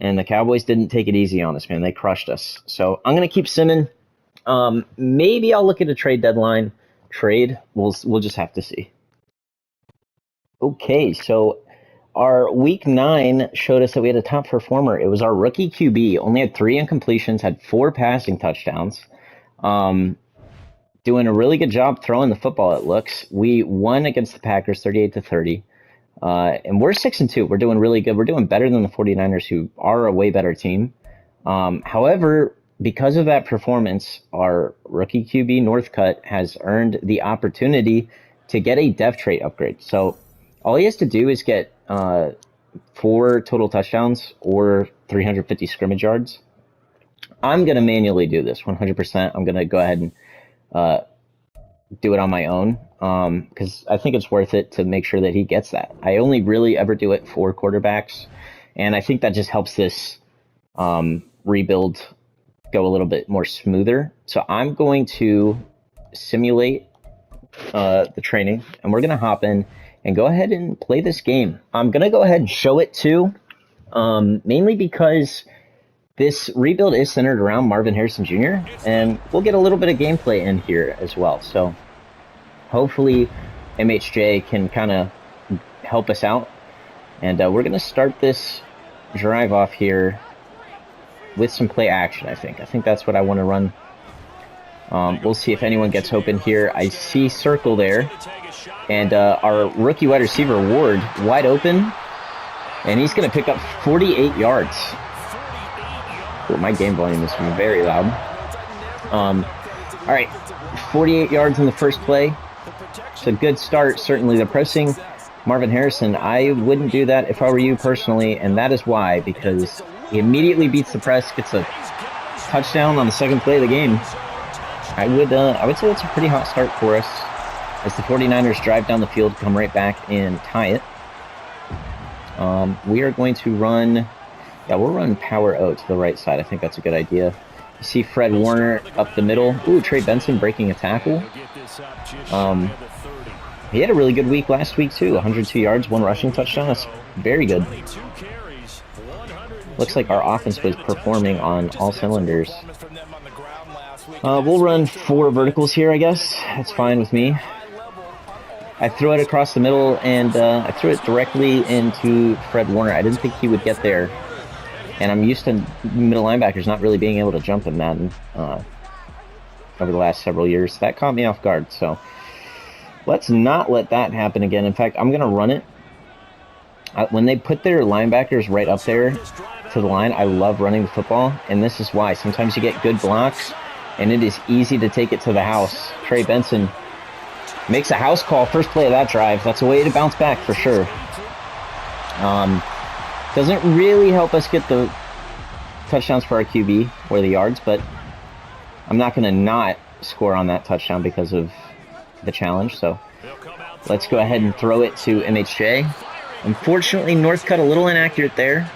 And the Cowboys didn't take it easy on us, man. They crushed us. So I'm gonna keep simming. Maybe I'll look at a trade deadline. We'll just have to see. Okay, so our week 9 showed us that we had a top performer. It was our rookie QB. Only had 3 incompletions, had 4 passing touchdowns. Doing a really good job throwing the football, it looks. We won against the Packers 38-30. And we're 6-2. We're doing really good. We're doing better than the 49ers, who are a way better team. However, because of that performance, our rookie QB, Northcutt, has earned the opportunity to get a dev trait upgrade. So all he has to do is get 4 total touchdowns or 350 scrimmage yards. I'm going to manually do this 100%. I'm going to go ahead and do it on my own because I think it's worth it to make sure that he gets that. I only really ever do it for quarterbacks, and I think that just helps this rebuild go a little bit more smoother. So I'm going to simulate the training, and we're going to hop in and go ahead and play this game. I'm going to go ahead and show it too, mainly because this rebuild is centered around Marvin Harrison Jr., and we'll get a little bit of gameplay in here as well. So hopefully MHJ can kind of help us out. And we're going to start this drive off here with some play action, I think. I think that's what I want to run. We'll see if anyone gets open here. I see Circle there. And our rookie wide receiver, Ward, wide open. And he's going to pick up 48 yards. Ooh, my game volume is very loud. All right, 48 yards in the first play. It's a good start. Certainly the pressing Marvin Harrison, I wouldn't do that if I were you personally, and that is why, because he immediately beats the press, gets a touchdown on the second play of the game. I would say it's a pretty hot start for us as the 49ers drive down the field, come right back and tie it. We are going to run... Yeah, we'll run Power O to the right side. I think that's a good idea. You see Fred Warner up the middle. Ooh, Trey Benson breaking a tackle. He had a really good week last week, too. 102 yards, 1 rushing touchdown. That's very good. Looks like our offense was performing on all cylinders. We'll run 4 verticals here, I guess. That's fine with me. I threw it across the middle, and I threw it directly into Fred Warner. I didn't think he would get there. And I'm used to middle linebackers not really being able to jump in Madden over the last several years. That caught me off guard, so let's not let that happen again. In fact, I'm going to run it. When they put their linebackers right up there to the line, I love running the football, and this is why. Sometimes you get good blocks, and it is easy to take it to the house. Trey Benson makes a house call, first play of that drive. That's a way to bounce back for sure. Doesn't really help us get the touchdowns for our QB or the yards, but I'm not going to not score on that touchdown because of the challenge. So let's go ahead and throw it to MHJ. Unfortunately, Northcutt a little inaccurate there.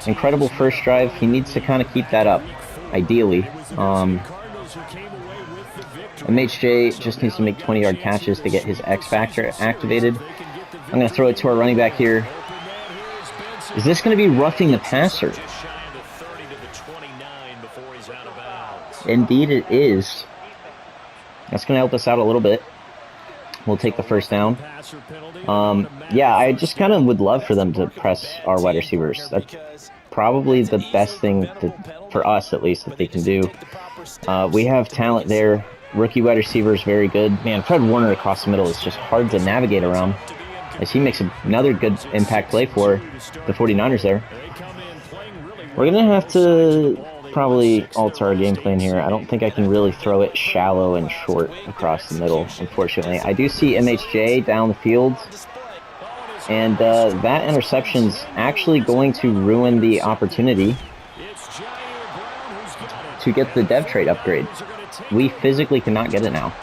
Incredible first drive. He needs to kind of keep that up, ideally. MHJ just needs to make 20-yard catches to get his X Factor activated. I'm going to throw it to our running back here. Is this going to be roughing the passer? Indeed it is. That's going to help us out a little bit. We'll take the first down. Yeah, I just kind of would love for them to press our wide receivers. That's probably the best thing for us, at least, that they can do. We have talent there. Rookie wide receiver is very good. Man, Fred Warner across the middle is just hard to navigate around, as he makes another good impact play for the 49ers there. We're going to have to probably alter our game plan here. I don't think I can really throw it shallow and short across the middle, unfortunately. I do see MHJ down the field. And that interception's actually going to ruin the opportunity to get the dev trait upgrade. We physically cannot get it now.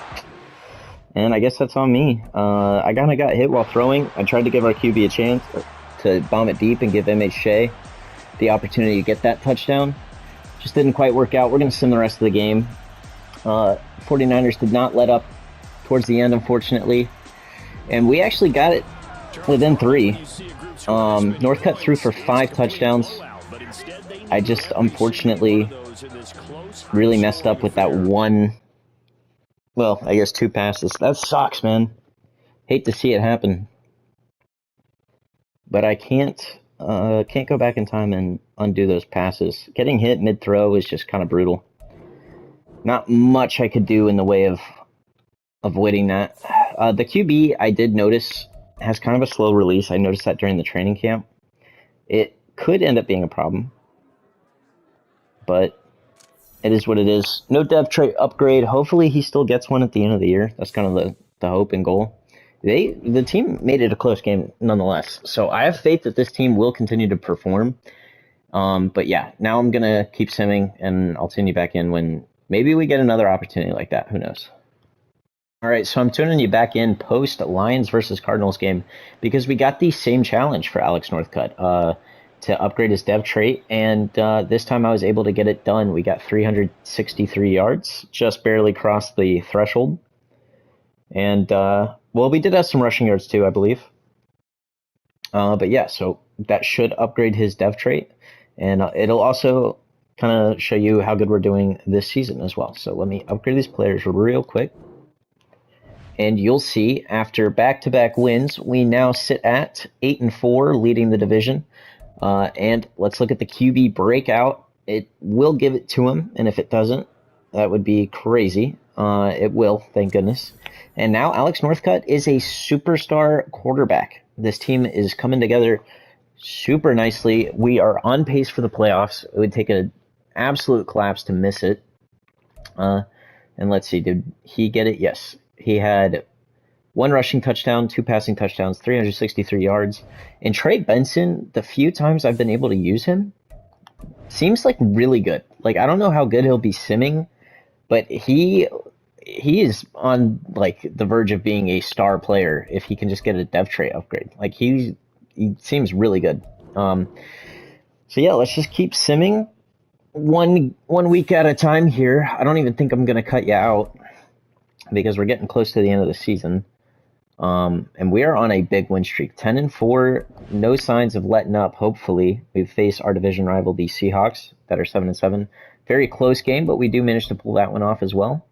And I guess that's on me. I kind of got hit while throwing. I tried to give our QB a chance to bomb it deep and give MH Shea the opportunity to get that touchdown. Just didn't quite work out. We're going to sim the rest of the game. 49ers did not let up towards the end, unfortunately. And we actually got it within 3. Northcutt threw for 5 touchdowns. I just, unfortunately, really messed up with that one, well, I guess 2 passes. That sucks, man. Hate to see it happen. But I can't go back in time and undo those passes. Getting hit mid-throw is just kind of brutal. Not much I could do in the way of avoiding that. The QB, I did notice, has kind of a slow release. I noticed that during the training camp. It could end up being a problem. But it is what it is. No dev trait upgrade. Hopefully he still gets one at the end of the year. That's kind of the hope and goal. The team made it a close game nonetheless. So I have faith that this team will continue to perform. But yeah, now I'm going to keep simming, and I'll tune you back in when maybe we get another opportunity like that. Who knows? All right, so I'm tuning you back in post Lions versus Cardinals game because we got the same challenge for Alex Northcutt to upgrade his dev trait, and this time I was able to get it done. We got 363 yards, just barely crossed the threshold. And, well, we did have some rushing yards too, I believe. But yeah, so that should upgrade his dev trait, and it'll also kind of show you how good we're doing this season as well. So let me upgrade these players real quick. And you'll see, after back-to-back wins, we now sit at 8-4, leading the division. And let's look at the QB breakout. It will give it to him, and if it doesn't, that would be crazy. It will, thank goodness. And now Alex Northcutt is a superstar quarterback. This team is coming together super nicely. We are on pace for the playoffs. It would take an absolute collapse to miss it. And let's see, did he get it? Yes. He had 1 rushing touchdown, 2 passing touchdowns, 363 yards. And Trey Benson, the few times I've been able to use him, seems like really good. Like, I don't know how good he'll be simming, but he is on like the verge of being a star player if he can just get a dev trait upgrade. Like, he seems really good. So yeah, let's just keep simming one week at a time here. I don't even think I'm gonna cut you out because we're getting close to the end of the season. And we are on a big win streak, 10-4, no signs of letting up. Hopefully, we face our division rival, the Seahawks, that are 7-7. Very close game, but we do manage to pull that one off as well.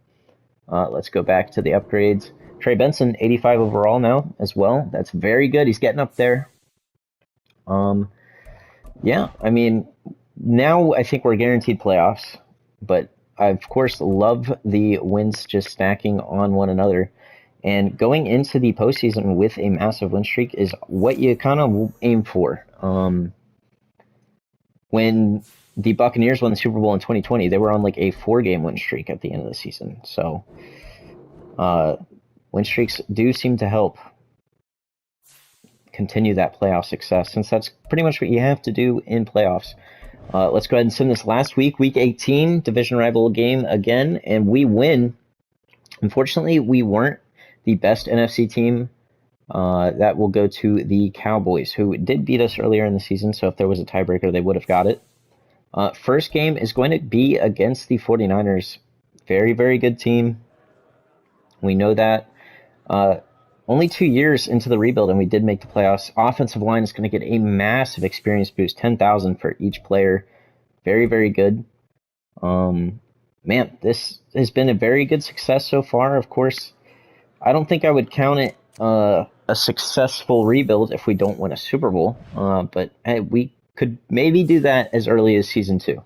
Let's go back to the upgrades. Trey Benson, 85 overall now as well. That's very good. He's getting up there. Yeah, I mean, now I think we're guaranteed playoffs, but I, of course, love the wins just stacking on one another. And going into the postseason with a massive win streak is what you kind of aim for. When the Buccaneers won the Super Bowl in 2020, they were on like a 4-game win streak at the end of the season. So win streaks do seem to help continue that playoff success, since that's pretty much what you have to do in playoffs. Let's go ahead and send this last week, Week 18, division rival game again, and we win. Unfortunately, we weren't the best NFC team. That will go to the Cowboys, who did beat us earlier in the season, so if there was a tiebreaker, they would have got it. First game is going to be against the 49ers. Very, very good team. We know that. Only 2 years into the rebuild, and we did make the playoffs. Offensive line is going to get a massive experience boost, 10,000 for each player. Very, very good. Man, this has been a very good success so far. Of course, I don't think I would count it a successful rebuild if we don't win a Super Bowl. But hey, we could maybe do that as early as Season 2.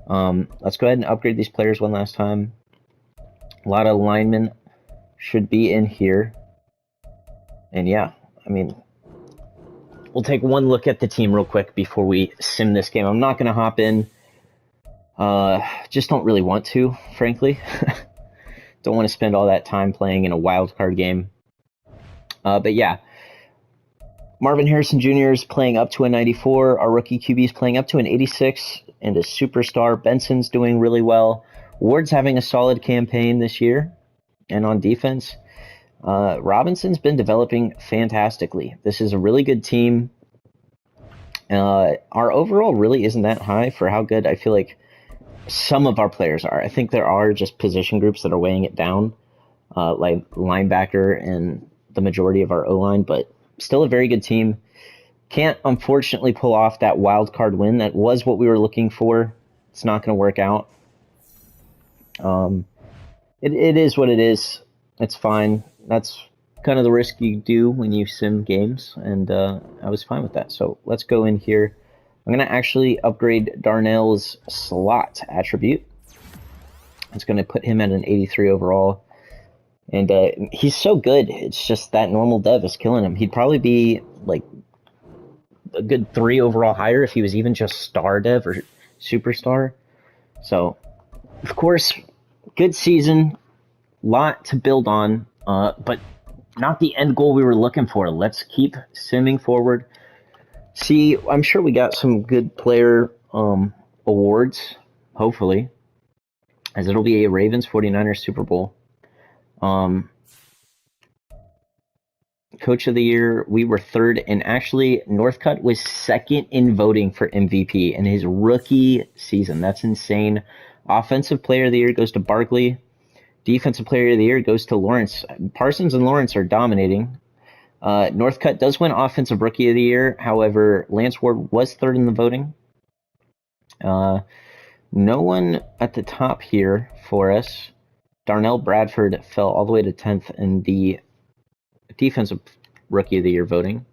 Let's go ahead and upgrade these players one last time. A lot of linemen should be in here. And yeah, I mean, we'll take one look at the team real quick before we sim this game. I'm not going to hop in. Just don't really want to, frankly. Don't want to spend all that time playing in a wild card game. But yeah, Marvin Harrison Jr. is playing up to a 94. Our rookie QB is playing up to an 86. And a superstar, Benson's doing really well. Ward's having a solid campaign this year. And on defense, Robinson's been developing fantastically. This is a really good team. Our overall really isn't that high for how good I feel like some of our players are. I think there are just position groups that are weighing it down, like linebacker and the majority of our O-line, but still a very good team. Can't unfortunately pull off that wild card win. That was what we were looking for. It's not going to work out. It is what it is. It's fine. That's kind of the risk you do when you sim games, and I was fine with that. So let's go in here. I'm going to actually upgrade Darnell's slot attribute. It's going to put him at an 83 overall. And he's so good. It's just that normal dev is killing him. He'd probably be like a good 3 overall higher if he was even just star dev or superstar. So, of course, good season. Lot to build on, but not the end goal we were looking for. Let's keep simming forward. See, I'm sure we got some good player awards, hopefully, as it'll be a Ravens 49ers Super Bowl. Coach of the Year, we were third, and actually Northcutt was second in voting for MVP in his rookie season. That's insane. Offensive Player of the Year goes to Barkley. Defensive Player of the Year goes to Lawrence. Parsons and Lawrence are dominating. Northcutt does win Offensive Rookie of the Year. However, Lance Ward was third in the voting. No one at the top here for us. Darnell Bradford fell all the way to 10th in the Defensive Rookie of the Year voting.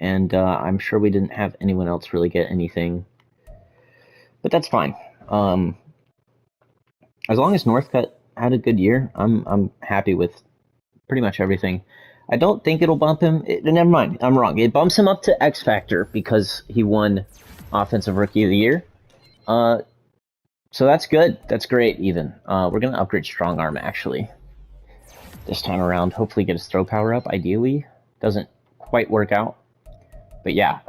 And I'm sure we didn't have anyone else really get anything. But that's fine. As long as Northcutt had a good year, I'm happy with pretty much everything. I don't think it'll bump him. Never mind, I'm wrong. It bumps him up to X Factor because he won Offensive Rookie of the Year. So that's good. That's great, even. We're going to upgrade Strong Arm, actually, this time around. Hopefully get his throw power up, ideally. Doesn't quite work out. But yeah,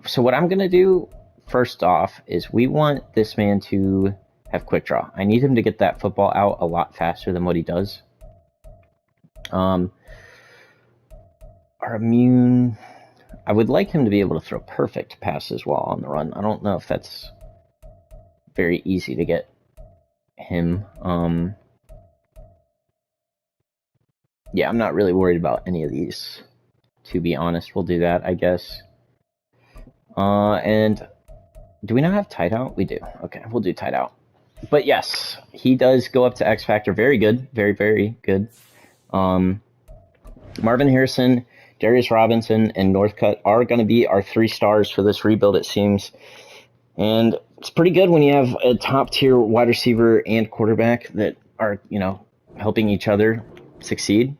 so what I'm going to do, first off, is we want this man to have quick draw. I need him to get that football out a lot faster than what he does. Our immune, I would like him to be able to throw perfect passes while on the run. I don't know if that's very easy to get him. Yeah, I'm not really worried about any of these, to be honest. We'll do that, I guess. And do we not have tight out? We do. Okay, we'll do tight out. But yes, he does go up to X Factor. Very good. Very, very good. Marvin Harrison, Darius Robinson, and Northcutt are going to be our 3 stars for this rebuild, it seems. And it's pretty good when you have a top-tier wide receiver and quarterback that are, helping each other succeed.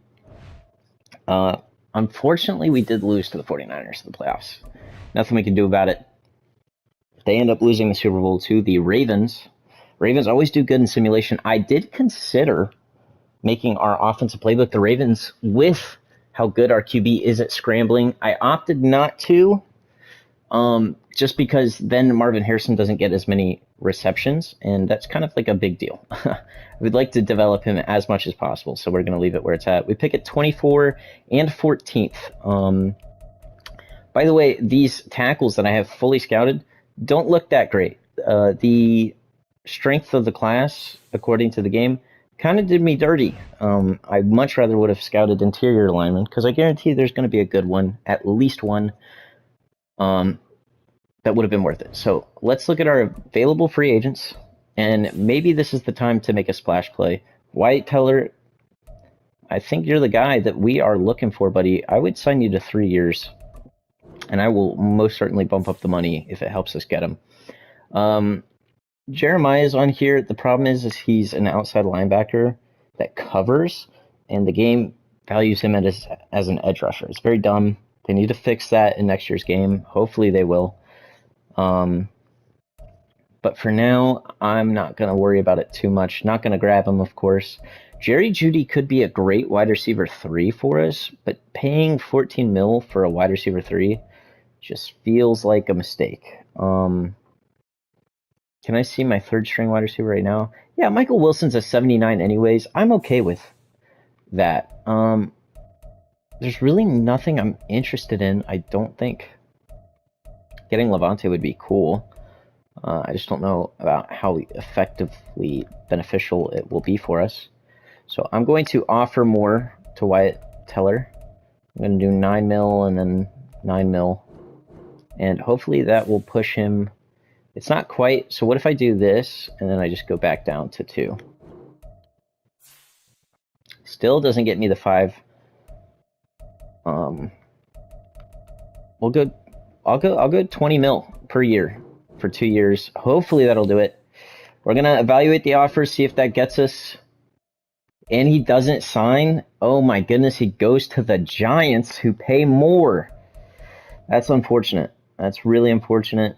Unfortunately, we did lose to the 49ers in the playoffs. Nothing we can do about it. They end up losing the Super Bowl to the Ravens. Ravens always do good in simulation. I did consider making our offensive playbook the Ravens with how good our QB is at scrambling. I opted not to, just because then Marvin Harrison doesn't get as many receptions, and that's kind of like a big deal. We'd like to develop him as much as possible, so we're going to leave it where it's at. We pick at 24 and 14th. By the way, these tackles that I have fully scouted don't look that great. The strength of the class, according to the game, kind of did me dirty. I much rather would have scouted interior linemen, because I guarantee there's going to be a good one, at least one, that would have been worth it. So let's look at our available free agents, and maybe this is the time to make a splash play. White Teller, I think you're the guy that we are looking for, buddy. I would sign you to 3 years, and I will most certainly bump up the money if it helps us get him. Jeremiah's on here. The problem is he's an outside linebacker that covers, and the game values him as an edge rusher. It's very dumb. They need to fix that in next year's game. Hopefully they will. But for now, I'm not going to worry about it too much. Not going to grab him, of course. Jerry Jeudy could be a great wide receiver 3 for us, but paying 14 mil for a wide receiver 3 just feels like a mistake. Can I see my third string wide receiver right now? Yeah, Michael Wilson's a 79 anyways. I'm okay with that. There's really nothing I'm interested in, I don't think. Getting Levante would be cool. I just don't know about how effectively beneficial it will be for us. So I'm going to offer more to Wyatt Teller. I'm going to do 9 mil and then 9 mil. And hopefully that will push him. It's not quite. So what if I do this and then I just go back down to 2? Still doesn't get me the 5. We'll go. I'll go 20 mil per year for 2 years. Hopefully that'll do it. We're gonna evaluate the offer, see if that gets us. And he doesn't sign. Oh my goodness, he goes to the Giants, who pay more. That's unfortunate. That's really unfortunate.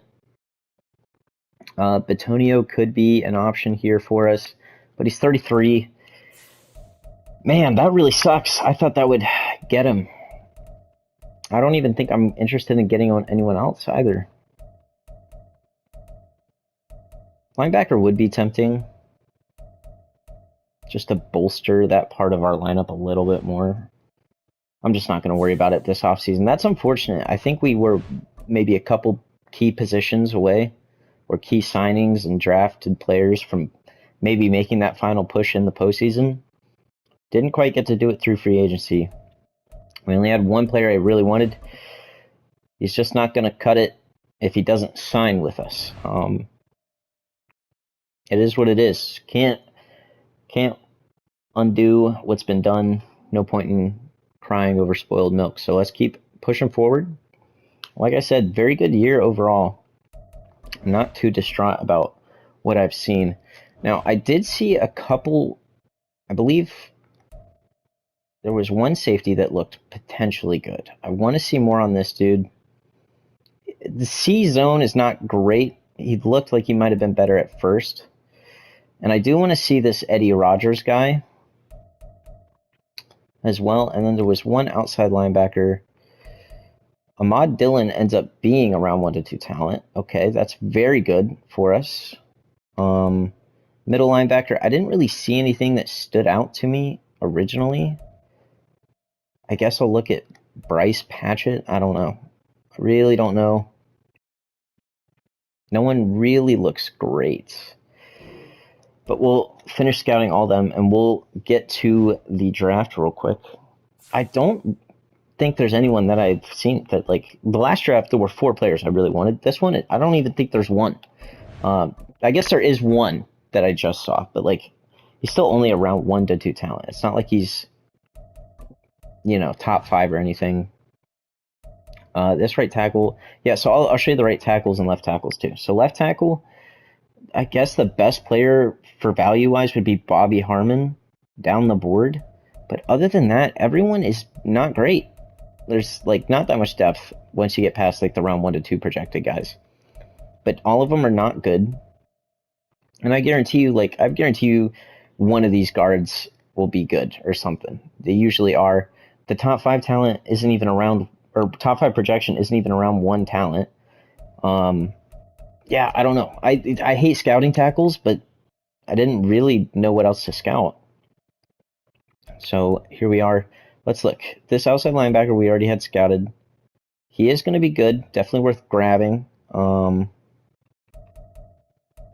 Batonio could be an option here for us, but he's 33. Man, that really sucks. I thought that would get him. I don't even think I'm interested in getting on anyone else either. Linebacker would be tempting, just to bolster that part of our lineup a little bit more. I'm just not going to worry about it this offseason. That's unfortunate. I think we were maybe a couple key positions away, or key signings and drafted players from maybe making that final push in the postseason. Didn't quite get to do it through free agency. We only had one player I really wanted. He's just not going to cut it if he doesn't sign with us. It is what it is. Can't undo what's been done. No point in crying over spoiled milk. So let's keep pushing forward. Like I said, very good year overall. I'm not too distraught about what I've seen. Now, I did see a couple, I believe there was one safety that looked potentially good. I want to see more on this dude. The C zone is not great. He looked like he might have been better at first. And I do want to see this Eddie Rogers guy as well. And then there was one outside linebacker. Ahmad Dillon ends up being around 1 to 2 talent. Okay, that's very good for us. Middle linebacker, I didn't really see anything that stood out to me originally. I guess I'll look at Bryce Patchett. I don't know. I really don't know. No one really looks great. But we'll finish scouting all them, and we'll get to the draft real quick. I don't think there's anyone that I've seen that, like, the last draft, there were 4 players I really wanted. This one, I don't even think there's one. I guess there is one that I just saw, but, like, he's still only around 1 to 2 talent. It's not like he's, you know, top 5 or anything. This right tackle, yeah, so I'll show you the right tackles and left tackles too. So left tackle, I guess the best player for value-wise would be Bobby Harmon down the board. But other than that, everyone is not great. There's, like, not that much depth once you get past, like, the round 1 to 2 projected guys. But all of them are not good. And I guarantee you, one of these guards will be good or something. They usually are. The top 5 talent isn't even around, or top 5 projection isn't even around 1 talent. Yeah, I don't know. I hate scouting tackles, but I didn't really know what else to scout. So here we are. Let's look. This outside linebacker we already had scouted. He is going to be good. Definitely worth grabbing. Now,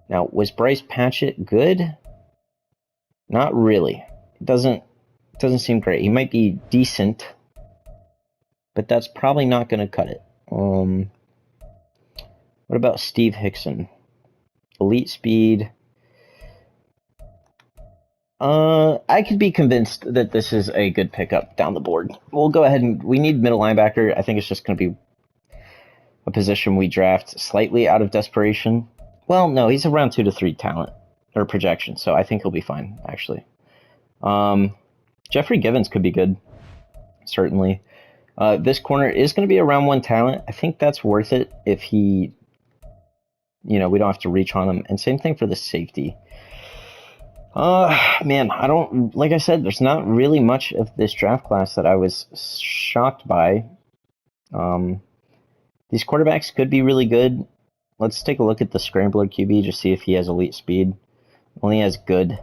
was Bryce Patchett good? Not really. It doesn't seem great. He might be decent, but that's probably not going to cut it. What about Steve Hickson? Elite speed. I could be convinced that this is a good pickup down the board. We'll go ahead and we need middle linebacker. I think it's just going to be a position we draft slightly out of desperation. Well, no, he's around 2 to 3 talent or projection, so I think he'll be fine, actually. Jeffrey Givens could be good, certainly. This corner is going to be around 1 talent. I think that's worth it if he, you know, we don't have to reach on him. And same thing for the safety. Man, I don't, like I said, there's not really much of this draft class that I was shocked by. Um, these quarterbacks could be really good. Let's take a look at the Scrambler QB, just see if he has elite speed. Only has good.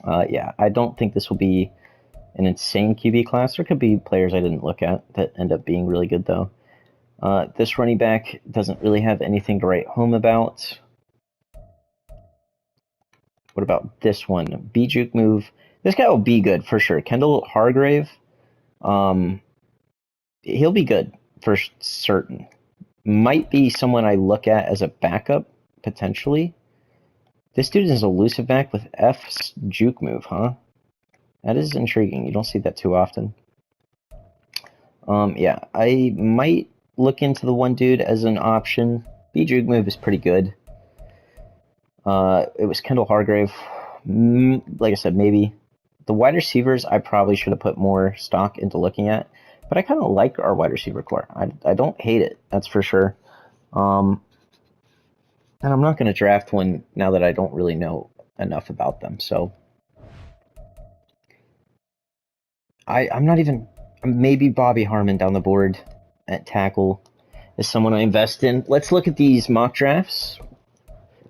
Yeah, I don't think this will be an insane QB class. There could be players I didn't look at that end up being really good, though. This running back doesn't really have anything to write home about. What about this one? B-Juke move. This guy will be good for sure. Kendall Hargrave. He'll be good for certain. Might be someone I look at as a backup, potentially. This dude is elusive back with F's juke move, huh? That is intriguing. You don't see that too often. Yeah, I might look into the one dude as an option. B-Juke move is pretty good. It was Kendall Hargrave. Like I said, maybe. The wide receivers I probably should have put more stock into looking at, but I kind of like our wide receiver core. I don't hate it, that's for sure. And I'm not going to draft one now that I don't really know enough about them. So I'm not even, maybe Bobby Harmon down the board at tackle is someone I invest in. Let's look at these mock drafts.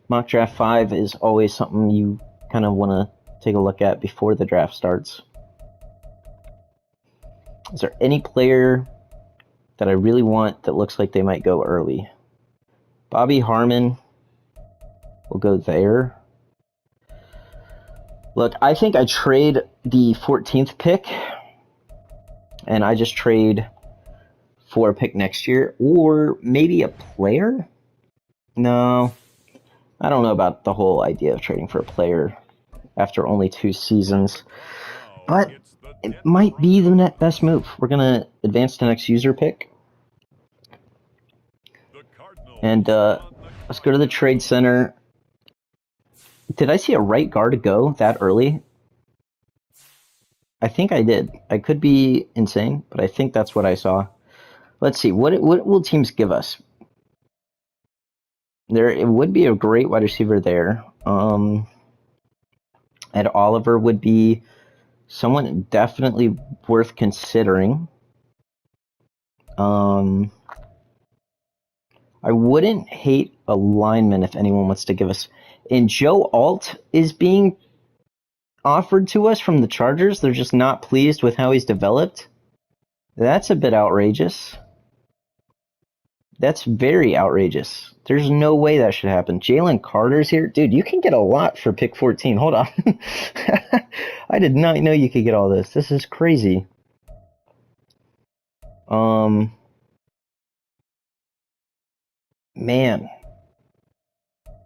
Mock draft 5 is always something you kind of want to take a look at before the draft starts. Is there any player that I really want that looks like they might go early? Bobby Harmon will go there. Look, I think I trade the 14th pick, and I just trade for a pick next year, or maybe a player? No, I don't know about the whole idea of trading for a player after only 2 seasons, but it might be the net best move. We're going to advance to next user pick. And let's go to the trade center. Did I see a right guard go that early? I think I did. I could be insane, but I think that's what I saw. Let's see. What will teams give us? It would be a great wide receiver there. Ed Oliver would be someone definitely worth considering. I wouldn't hate a lineman if anyone wants to give us. And Joe Alt is being offered to us from the Chargers. They're just not pleased with how he's developed. That's a bit outrageous. That's very outrageous. There's no way that should happen. Jalen Carter's here. Dude, you can get a lot for pick 14. Hold on. I did not know you could get all this. This is crazy. Man.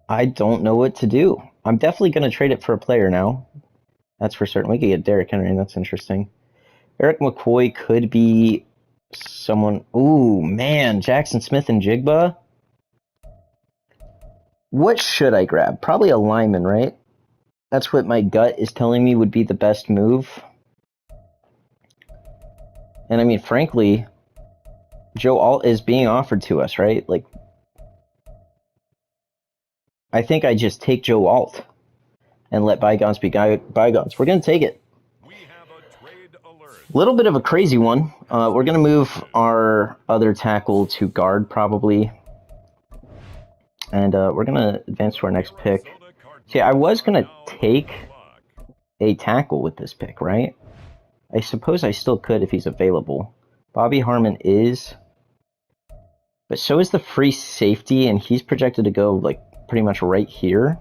I don't know what to do. I'm definitely going to trade it for a player now. That's for certain. We could get Derrick Henry. That's interesting. Eric McCoy could be someone. Ooh, man. Jackson Smith and Jigba. What should I grab? Probably a lineman, right? That's what my gut is telling me would be the best move. And I mean, frankly, Joe Alt is being offered to us, right? Like, I think I just take Joe Alt and let bygones be bygones. We're going to take it. A little bit of a crazy one. We're going to move our other tackle to guard, probably. And we're going to advance to our next pick. See, I was going to take a tackle with this pick, right? I suppose I still could if he's available. Bobby Harmon is. But so is the free safety, and he's projected to go, like, pretty much right here.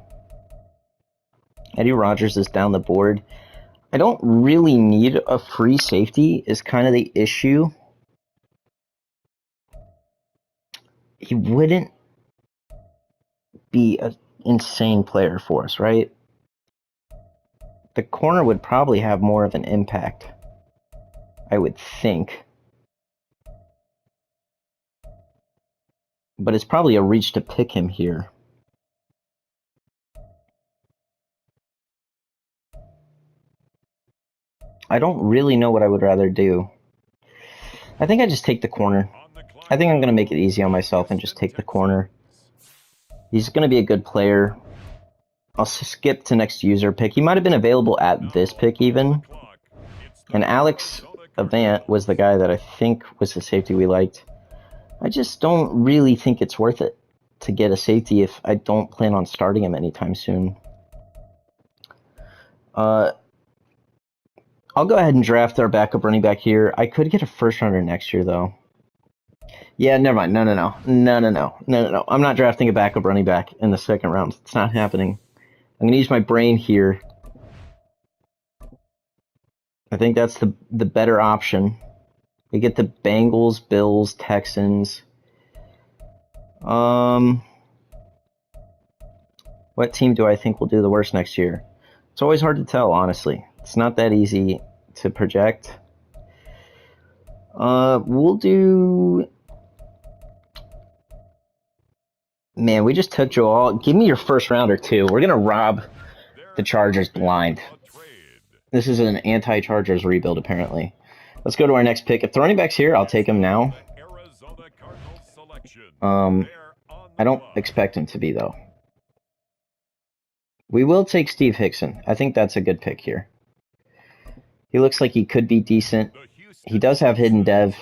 Eddie Rogers is down the board. I don't really need a free safety is kind of the issue. He wouldn't be an insane player for us, right? The corner would probably have more of an impact, I would think. But it's probably a reach to pick him here. I don't really know what I would rather do. I think I just take the corner. I think I'm going to make it easy on myself and just take the corner. He's going to be a good player. I'll skip to next user pick. He might have been available at this pick even. And Alex Avant was the guy that I think was the safety we liked. I just don't really think it's worth it to get a safety if I don't plan on starting him anytime soon. I'll go ahead and draft our backup running back here. I could get a first rounder next year, though. Yeah, never mind. No. I'm not drafting a backup running back in the second round. It's not happening. I'm going to use my brain here. I think that's the better option. We get the Bengals, Bills, Texans. What team do I think will do the worst next year? It's always hard to tell, honestly. It's not that easy to project. We'll do... Man, we just took Joel. Give me your first rounder, too. We're going to rob the Chargers blind. This is an anti-Chargers rebuild, apparently. Let's go to our next pick. If the running back's here, I'll take him now. I don't expect him to be, though. We will take Steve Hickson. I think that's a good pick here. He looks like he could be decent. He does have hidden dev.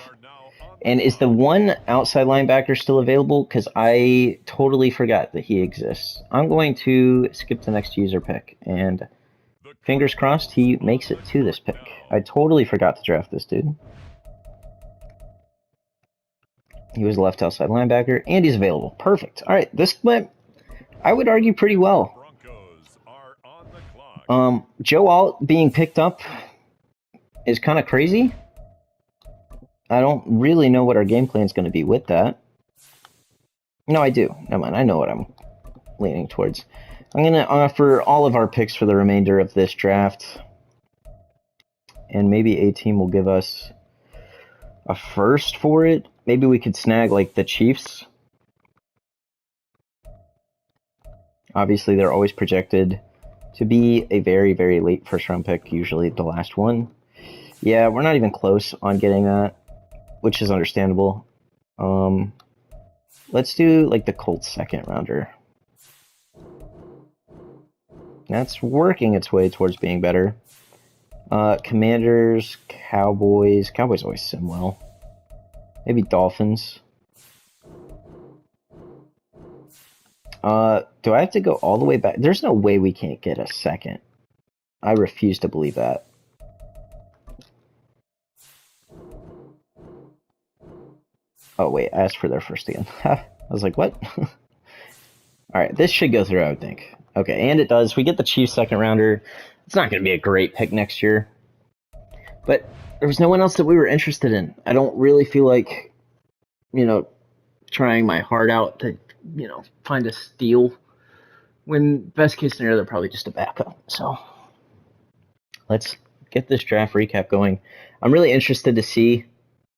And is the one outside linebacker still available? Because I totally forgot that he exists. I'm going to skip the next user pick. And fingers crossed he makes it to this pick. I totally forgot to draft this dude. He was left outside linebacker. And he's available. Perfect. All right. This went, I would argue, pretty well. Joe Alt being picked up is kind of crazy. I don't really know what our game plan is going to be with that. No, I do. Never mind. I know what I'm leaning towards. I'm going to offer all of our picks for the remainder of this draft. And maybe a team will give us a first for it. Maybe we could snag, like, the Chiefs. Obviously, they're always projected to be a very, very late first-round pick, usually the last one. Yeah, we're not even close on getting that, which is understandable. Let's do, like, the Colts second-rounder. That's working its way towards being better. Commanders, Cowboys. Cowboys always sim well. Maybe Dolphins. Do I have to go all the way back? There's no way we can't get a second. I refuse to believe that. Oh, wait, I asked for their first again. I was like, what? Alright, this should go through, I would think. Okay, and it does. We get the Chiefs second rounder. It's not going to be a great pick next year. But there was no one else that we were interested in. I don't really feel like, trying my heart out to, find a steal. When best case scenario, they're probably just a backup. So let's get this draft recap going. I'm really interested to see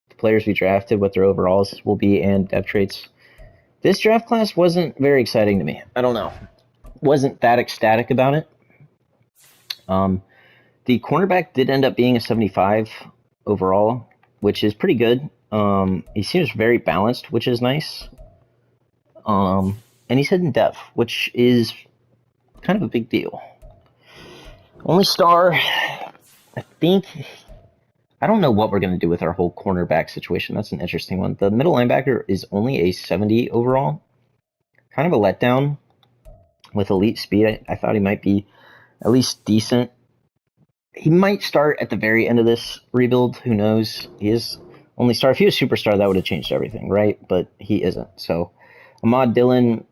the players we drafted, what their overalls will be, and depth traits. This draft class wasn't very exciting to me. I don't know. Wasn't that ecstatic about it. The cornerback did end up being a 75 overall, which is pretty good. He seems very balanced, which is nice. And he's hidden depth, which is kind of a big deal. Only star, I think. I don't know what we're going to do with our whole cornerback situation. That's an interesting one. The middle linebacker is only a 70 overall. Kind of a letdown with elite speed. I thought he might be at least decent. He might start at the very end of this rebuild. Who knows? He is only star. If he was superstar, that would have changed everything, right? But he isn't. So Ahmad Dillon,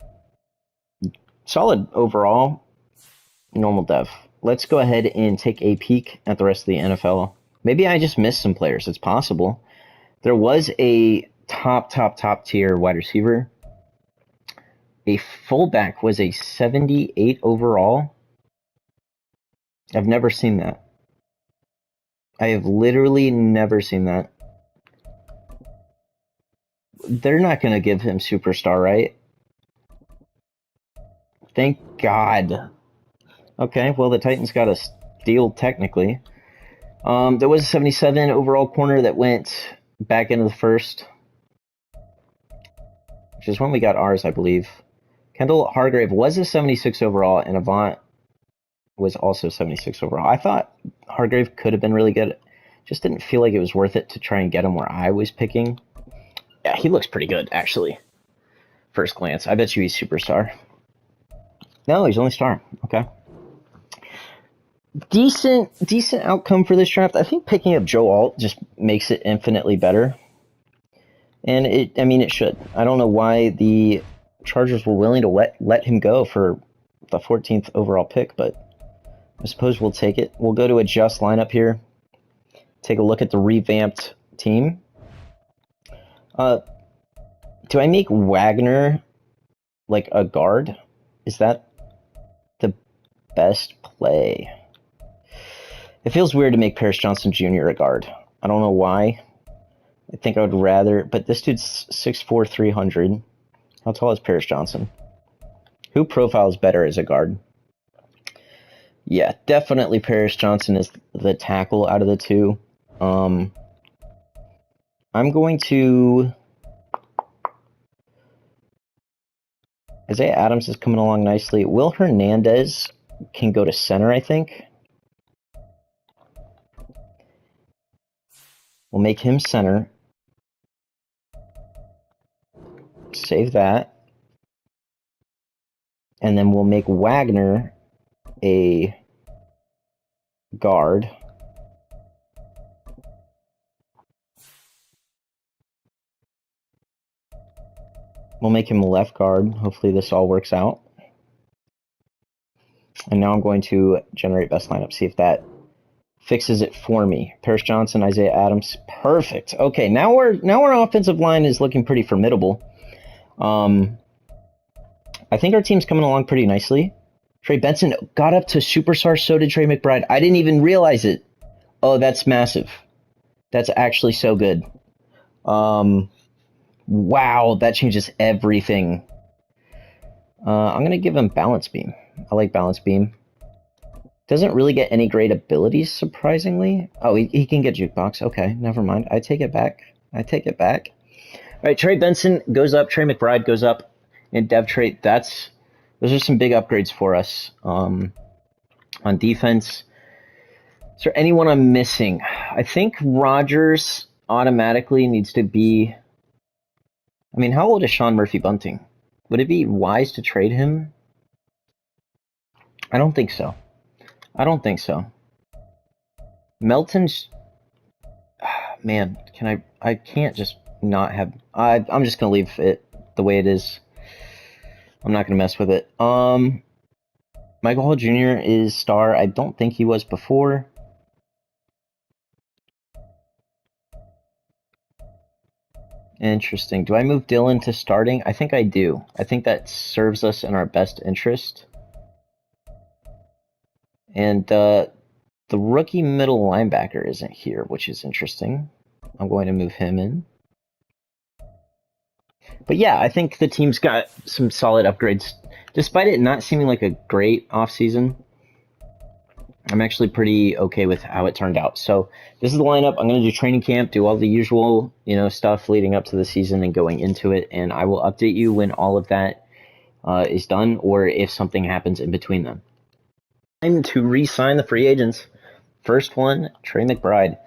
solid overall, normal dev. Let's go ahead and take a peek at the rest of the NFL. Maybe I just missed some players. It's possible. There was a top tier wide receiver. A fullback was a 78 overall. I've never seen that. I have literally never seen that. They're not going to give him superstar, right? Thank God. Okay, well, the Titans got a steal technically. There was a 77 overall corner that went back into the first, which is when we got ours, I believe. Kendall Hargrave was a 76 overall, and Avant was also 76 overall. I thought Hargrave could have been really good. Just didn't feel like it was worth it to try and get him where I was picking. Yeah, he looks pretty good, actually. First glance. I bet you he's superstar. No, he's only star. Okay. Decent outcome for this draft. I think picking up Joe Alt just makes it infinitely better. And it should. I don't know why the Chargers were willing to let him go for the 14th overall pick, but I suppose we'll take it. We'll go to adjust lineup here. Take a look at the revamped team. Do I make Wagner like a guard? Is that the best play? It feels weird to make Paris Johnson Jr. a guard. I don't know why. I think I would rather, but this dude's 6'4", 300. How tall is Paris Johnson? Who profiles better as a guard? Yeah, definitely Paris Johnson is the tackle out of the two. I'm going to... Isaiah Adams is coming along nicely. Will Hernandez can go to center, I think. We'll make him center. Save that. And then we'll make Wagner a guard. We'll make him a left guard. Hopefully this all works out. And now I'm going to generate best lineup, see if that fixes it for me. Paris Johnson, Isaiah Adams, perfect. Okay, now our offensive line is looking pretty formidable. I think our team's coming along pretty nicely. Trey Benson got up to superstar, so did Trey McBride. I didn't even realize it. Oh, that's massive. That's actually so good. Wow, that changes everything. I'm going to give him Balance Beam. I like Balance Beam. Doesn't really get any great abilities, surprisingly. Oh, he can get Jukebox. Okay, never mind. I take it back. All right, Trey Benson goes up. Trey McBride goes up. In dev trait, those are some big upgrades for us. On defense, is there anyone I'm missing? I think Rodgers automatically needs to be... I mean, how old is Sean Murphy-Bunting? Would it be wise to trade him? I don't think so. Melton's... Man, I can't just not have... I'm just going to leave it the way it is. I'm not going to mess with it. Michael Hall Jr. is star. I don't think he was before. Interesting. Do I move Dylan to starting? I think I do. I think that serves us in our best interest. And the rookie middle linebacker isn't here, which is interesting. I'm going to move him in. But yeah, I think the team's got some solid upgrades. Despite it not seeming like a great offseason, I'm actually pretty okay with how it turned out. So this is the lineup. I'm going to do training camp, do all the usual, stuff leading up to the season and going into it. And I will update you when all of that is done or if something happens in between them. Time to re-sign the free agents. First one, Trey McBride.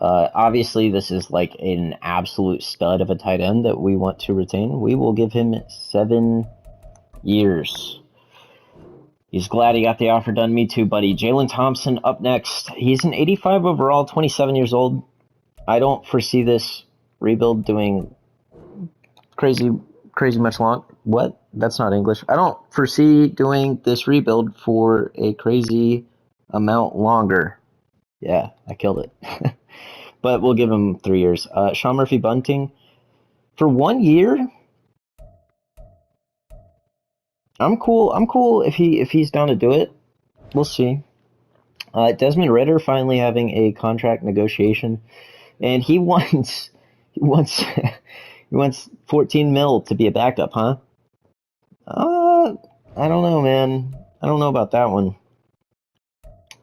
Obviously, this is like an absolute stud of a tight end that we want to retain. We will give him 7 years. He's glad he got the offer done. Me too, buddy. Jalen Thompson up next. He's an 85 overall, 27 years old. I don't foresee this rebuild doing crazy much long. What? That's not English. I don't foresee doing this rebuild for a crazy amount longer. Yeah, I killed it. But we'll give him 3 years. Sean Murphy-Bunting, for 1 year, I'm cool if he's down to do it. We'll see. Desmond Ridder finally having a contract negotiation, and he wants 14 mil to be a backup, huh? I don't know, man. I don't know about that one.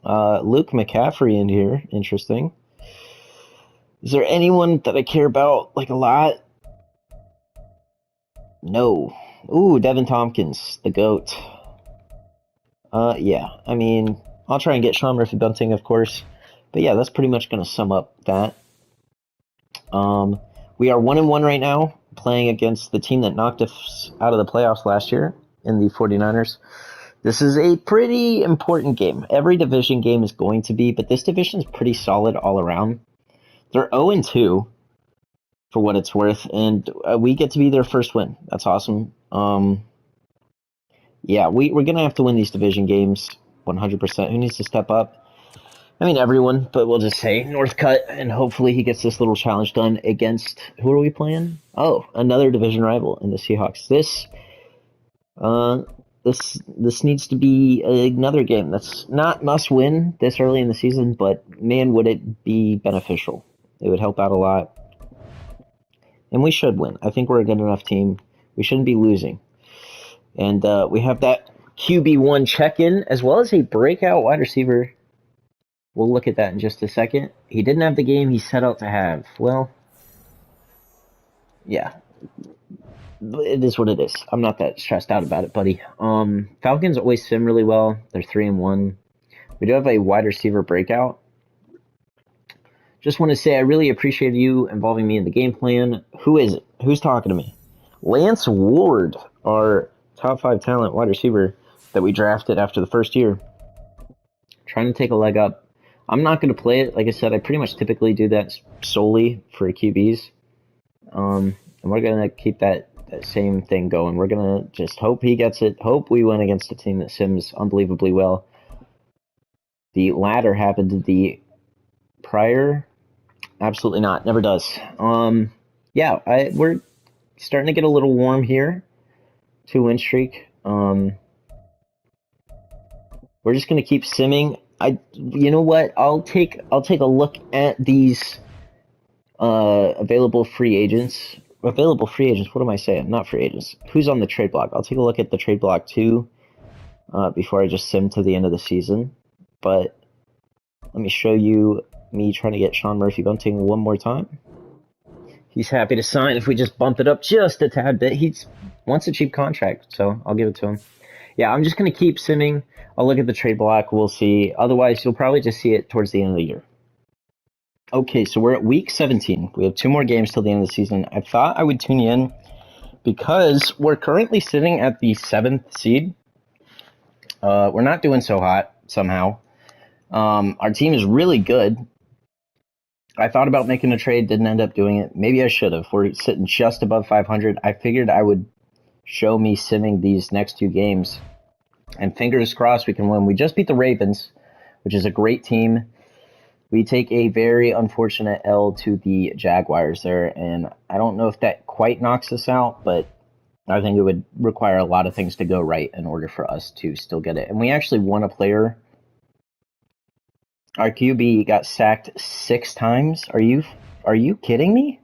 Luke McCaffrey in here, interesting. Is there anyone that I care about like a lot? No. Ooh, Devin Tompkins, the GOAT. Yeah, I mean, I'll try and get Sean Murphy-Bunting, of course. But yeah, that's pretty much going to sum up that. We are 1-1 right now, playing against the team that knocked us out of the playoffs last year in the 49ers. This is a pretty important game. Every division game is going to be, but this division is pretty solid all around. They're 0-2 for what it's worth, and we get to be their first win. That's awesome. Yeah, we're going to have to win these division games 100%. Who needs to step up? I mean, everyone, but we'll just say Northcutt, and hopefully he gets this little challenge done against, who are we playing? Oh, another division rival in the Seahawks. This needs to be another game that's not must win this early in the season, but man, would it be beneficial. It would help out a lot. And we should win. I think we're a good enough team. We shouldn't be losing. And we have that QB1 check-in, as well as a breakout wide receiver. We'll look at that in just a second. He didn't have the game he set out to have. Well, yeah. It is what it is. I'm not that stressed out about it, buddy. Falcons always sim really well. They're 3-1. We do have a wide receiver breakout. Just want to say I really appreciate you involving me in the game plan. Who is it? Who's talking to me? Lance Ward, our top 5 talent wide receiver that we drafted after the first year. Trying to take a leg up. I'm not going to play it. Like I said, I pretty much typically do that solely for QBs. And we're going to keep that same thing going. We're going to just hope he gets it. Hope we win against a team that sims unbelievably well. The latter happened to the prior. Absolutely not. Never does. Yeah, we're starting to get a little warm here. 2-win streak. We're just going to keep simming. You know what? I'll take a look at these available free agents. Available free agents. What am I saying? Not free agents. Who's on the trade block? I'll take a look at the trade block too before I just sim to the end of the season. But let me show you me trying to get Sean Murphy-Bunting one more time. He's happy to sign if we just bump it up just a tad bit. He wants a cheap contract, so I'll give it to him. Yeah, I'm just going to keep simming. I'll look at the trade block. We'll see. Otherwise, you'll probably just see it towards the end of the year. Okay, so we're at week 17. We have 2 more games till the end of the season. I thought I would tune you in because we're currently sitting at the 7th seed. We're not doing so hot somehow. Our team is really good. I thought about making a trade, didn't end up doing it. Maybe I should have. We're sitting just above 500. I figured I would show me simming these next 2 games. And fingers crossed we can win. We just beat the Ravens, which is a great team. We take a very unfortunate L to the Jaguars there, and I don't know if that quite knocks us out, but I think it would require a lot of things to go right in order for us to still get it. And we actually won a player. Our QB got sacked 6 times. Are you kidding me?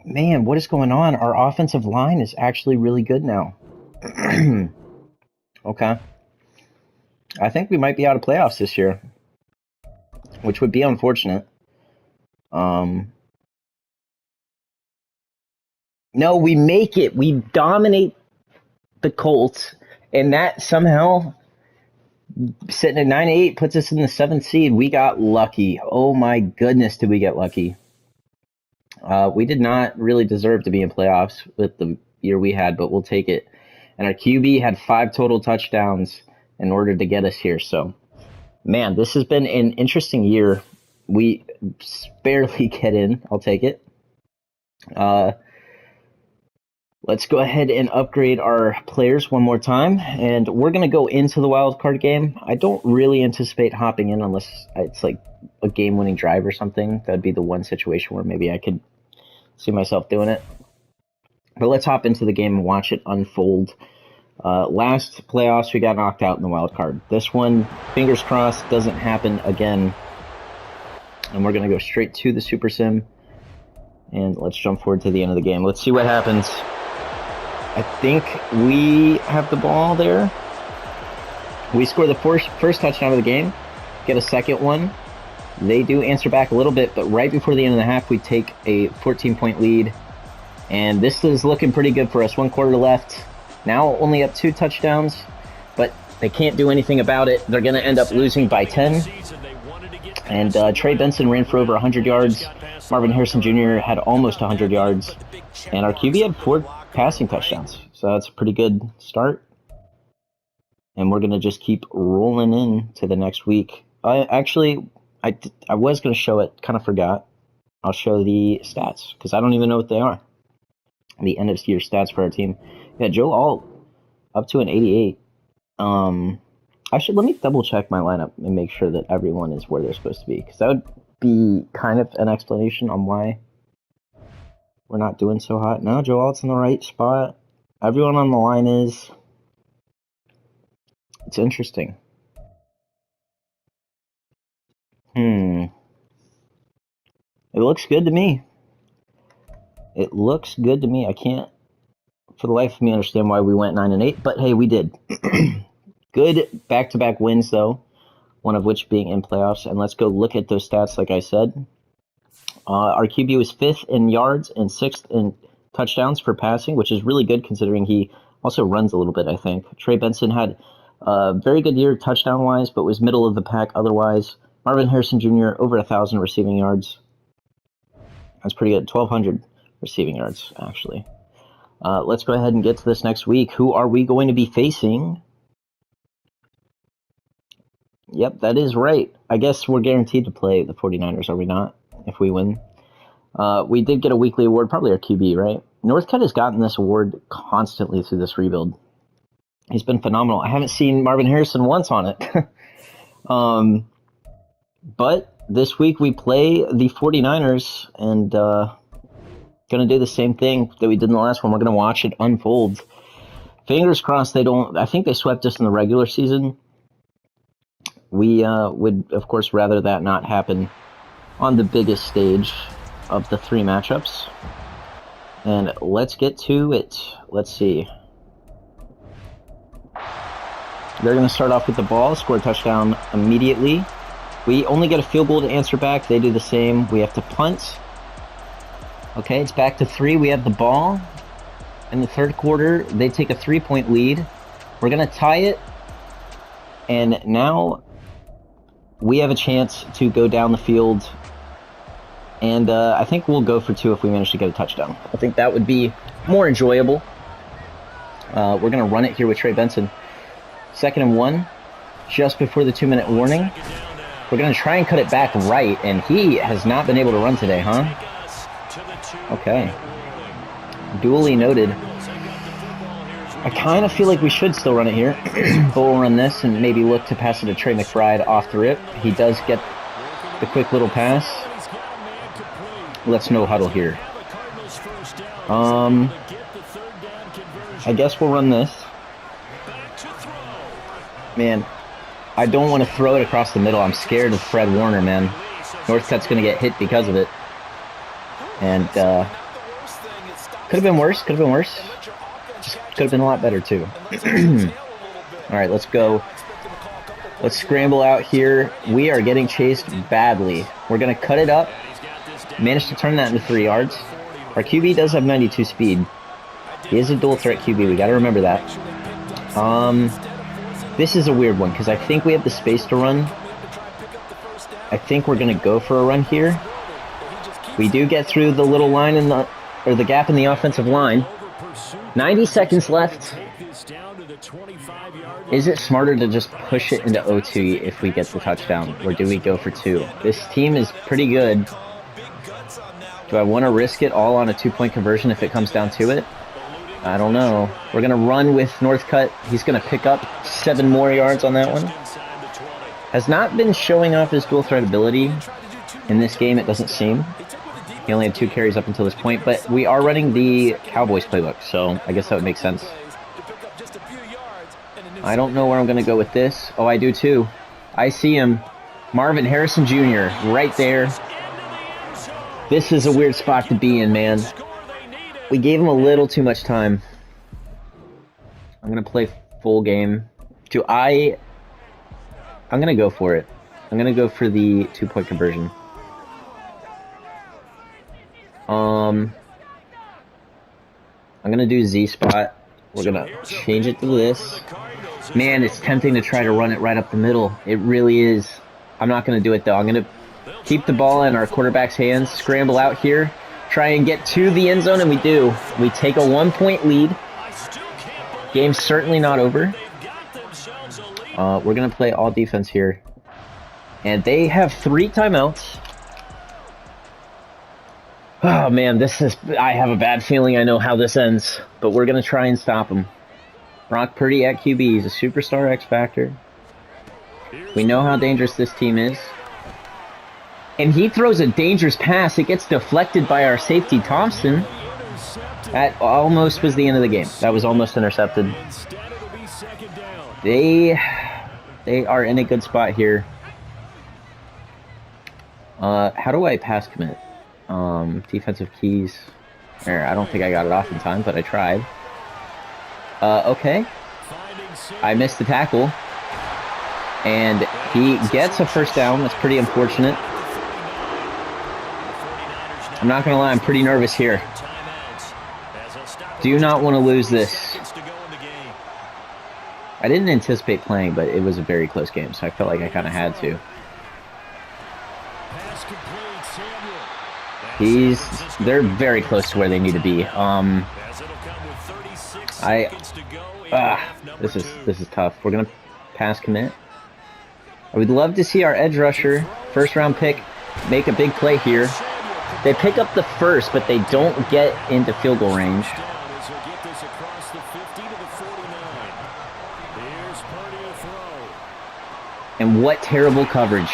Man, what is going on? Our offensive line is actually really good now. Okay. I think we might be out of playoffs this year, which would be unfortunate. No, we make it. We dominate the Colts, and that somehow, sitting at 9-8, puts us in the 7th seed. We got lucky. Oh my goodness, did we get lucky. We did not really deserve to be in playoffs with the year we had, but we'll take it. And our QB had 5 total touchdowns in order to get us here. So, man, this has been an interesting year. We barely get in. I'll take it. Let's go ahead and upgrade our players one more time. And we're going to go into the wild card game. I don't really anticipate hopping in unless it's like a game-winning drive or something. That'd be the one situation where maybe I could see myself doing it. But let's hop into the game and watch it unfold. Last playoffs, we got knocked out in the wild card. This one, fingers crossed, doesn't happen again. And we're going to go straight to the Super Sim. And let's jump forward to the end of the game. Let's see what happens. I think we have the ball there. We score the first touchdown of the game, get a second one. They do answer back a little bit, but right before the end of the half, we take a 14-point lead. And this is looking pretty good for us. 1 quarter left. Now only up 2 touchdowns, but they can't do anything about it. They're going to end up losing by 10. And Trey Benson ran for over 100 yards. Marvin Harrison Jr. had almost 100 yards. And our QB had 4 passing touchdowns. So that's a pretty good start. And we're going to just keep rolling in to the next week. I was going to show it, kind of forgot. I'll show the stats, because I don't even know what they are. The end of year stats for our team. Yeah, Joe Alt up to an 88. Let me double check my lineup and make sure that everyone is where they're supposed to be, because that would be kind of an explanation on why we're not doing so hot. No, Joe Alt's in the right spot. Everyone on the line is. It's interesting. It looks good to me. It looks good to me. I can't, for the life of me, understand why we went 9-8, but hey, we did. Good back-to-back wins, though, one of which being in playoffs. And let's go look at those stats, like I said. Our QB was 5th in yards and 6th in touchdowns for passing, which is really good considering he also runs a little bit, I think. Trey Benson had a very good year touchdown-wise, but was middle of the pack otherwise. Marvin Harrison Jr., over 1,000 receiving yards. That's pretty good. 1,200 receiving yards, actually. Let's go ahead and get to this next week. Who are we going to be facing? Yep, that is right. I guess we're guaranteed to play the 49ers, are we not? If we win. We did get a weekly award, probably our QB, right? Northcutt has gotten this award constantly through this rebuild. He's been phenomenal. I haven't seen Marvin Harrison once on it. But this week we play the 49ers, and going to do the same thing that we did in the last one. We're going to watch it unfold. Fingers crossed they don't. I think they swept us in the regular season. We would, of course, rather that not happen on the biggest stage of the 3 matchups. And let's get to it. Let's see. They're going to start off with the ball, score a touchdown immediately. We only get a field goal to answer back. They do the same. We have to punt. Okay, it's back to 3. We have the ball. In the third quarter, they take a 3-point lead. We're going to tie it. And now we have a chance to go down the field. And I think we'll go for 2 if we manage to get a touchdown. I think that would be more enjoyable. We're going to run it here with Trey Benson. 2nd and 1, just before the 2-minute warning. We're going to try and cut it back right, and he has not been able to run today, huh? Okay. Duly noted. I kind of feel like we should still run it here, but we'll run this and maybe look to pass it to Trey McBride off the rip. He does get the quick little pass. Let's no huddle here. I guess we'll run this. Man, I don't want to throw it across the middle. I'm scared of Fred Warner, man. Northcutt's going to get hit because of it. And could have been worse. Could have been worse. Just could have been a lot better, too. All right, let's go. Let's scramble out here. We are getting chased badly. We're going to cut it up. Managed to turn that into 3 yards. Our QB does have 92 speed. He is a dual threat QB. We got to remember that. This is a weird one because I think we have the space to run. I think we're going to go for a run here. We do get through the little line in the gap in the offensive line. 90 seconds left. Is it smarter to just push it into OT if we get the touchdown, or do we go for 2? This team is pretty good. Do I want to risk it all on a 2-point conversion if it comes down to it? I don't know. We're going to run with Northcutt. He's going to pick up 7 more yards on that one. Has not been showing off his dual threat ability in this game, it doesn't seem. He only had 2 carries up until this point, but we are running the Cowboys playbook, so I guess that would make sense. I don't know where I'm going to go with this. Oh, I do too. I see him. Marvin Harrison Jr. right there. This is a weird spot to be in, man. We gave him a little too much time. I'm going to play full game. I'm going to go for it. I'm going to go for the 2-point conversion. I'm going to do Z spot. We're going to change it to this. Man, it's tempting to try to run it right up the middle. It really is. I'm not going to do it, though. I'm going to keep the ball in our quarterback's hands, scramble out here, try and get to the end zone, and we do. We take a 1-point lead. Game's certainly not over. We're going to play all defense here. And they have 3 timeouts. Oh, man, I have a bad feeling I know how this ends. But we're going to try and stop them. Brock Purdy at QB. He's a superstar X Factor. We know how dangerous this team is. And he throws a dangerous pass. It gets deflected by our safety, Thompson. That almost was the end of the game. That was almost intercepted. They are in a good spot here. How do I pass commit? Defensive keys. I don't think I got it off in time, but I tried. Okay. I missed the tackle. And he gets a first down. That's pretty unfortunate. I'm not going to lie, I'm pretty nervous here. Do not want to lose this. I didn't anticipate playing, but it was a very close game, so I felt like I kind of had to. They're very close to where they need to be. This is tough. We're gonna pass commit. I would love to see our edge rusher, first round pick, make a big play here. They pick up the first, but they don't get into field goal range. And what terrible coverage.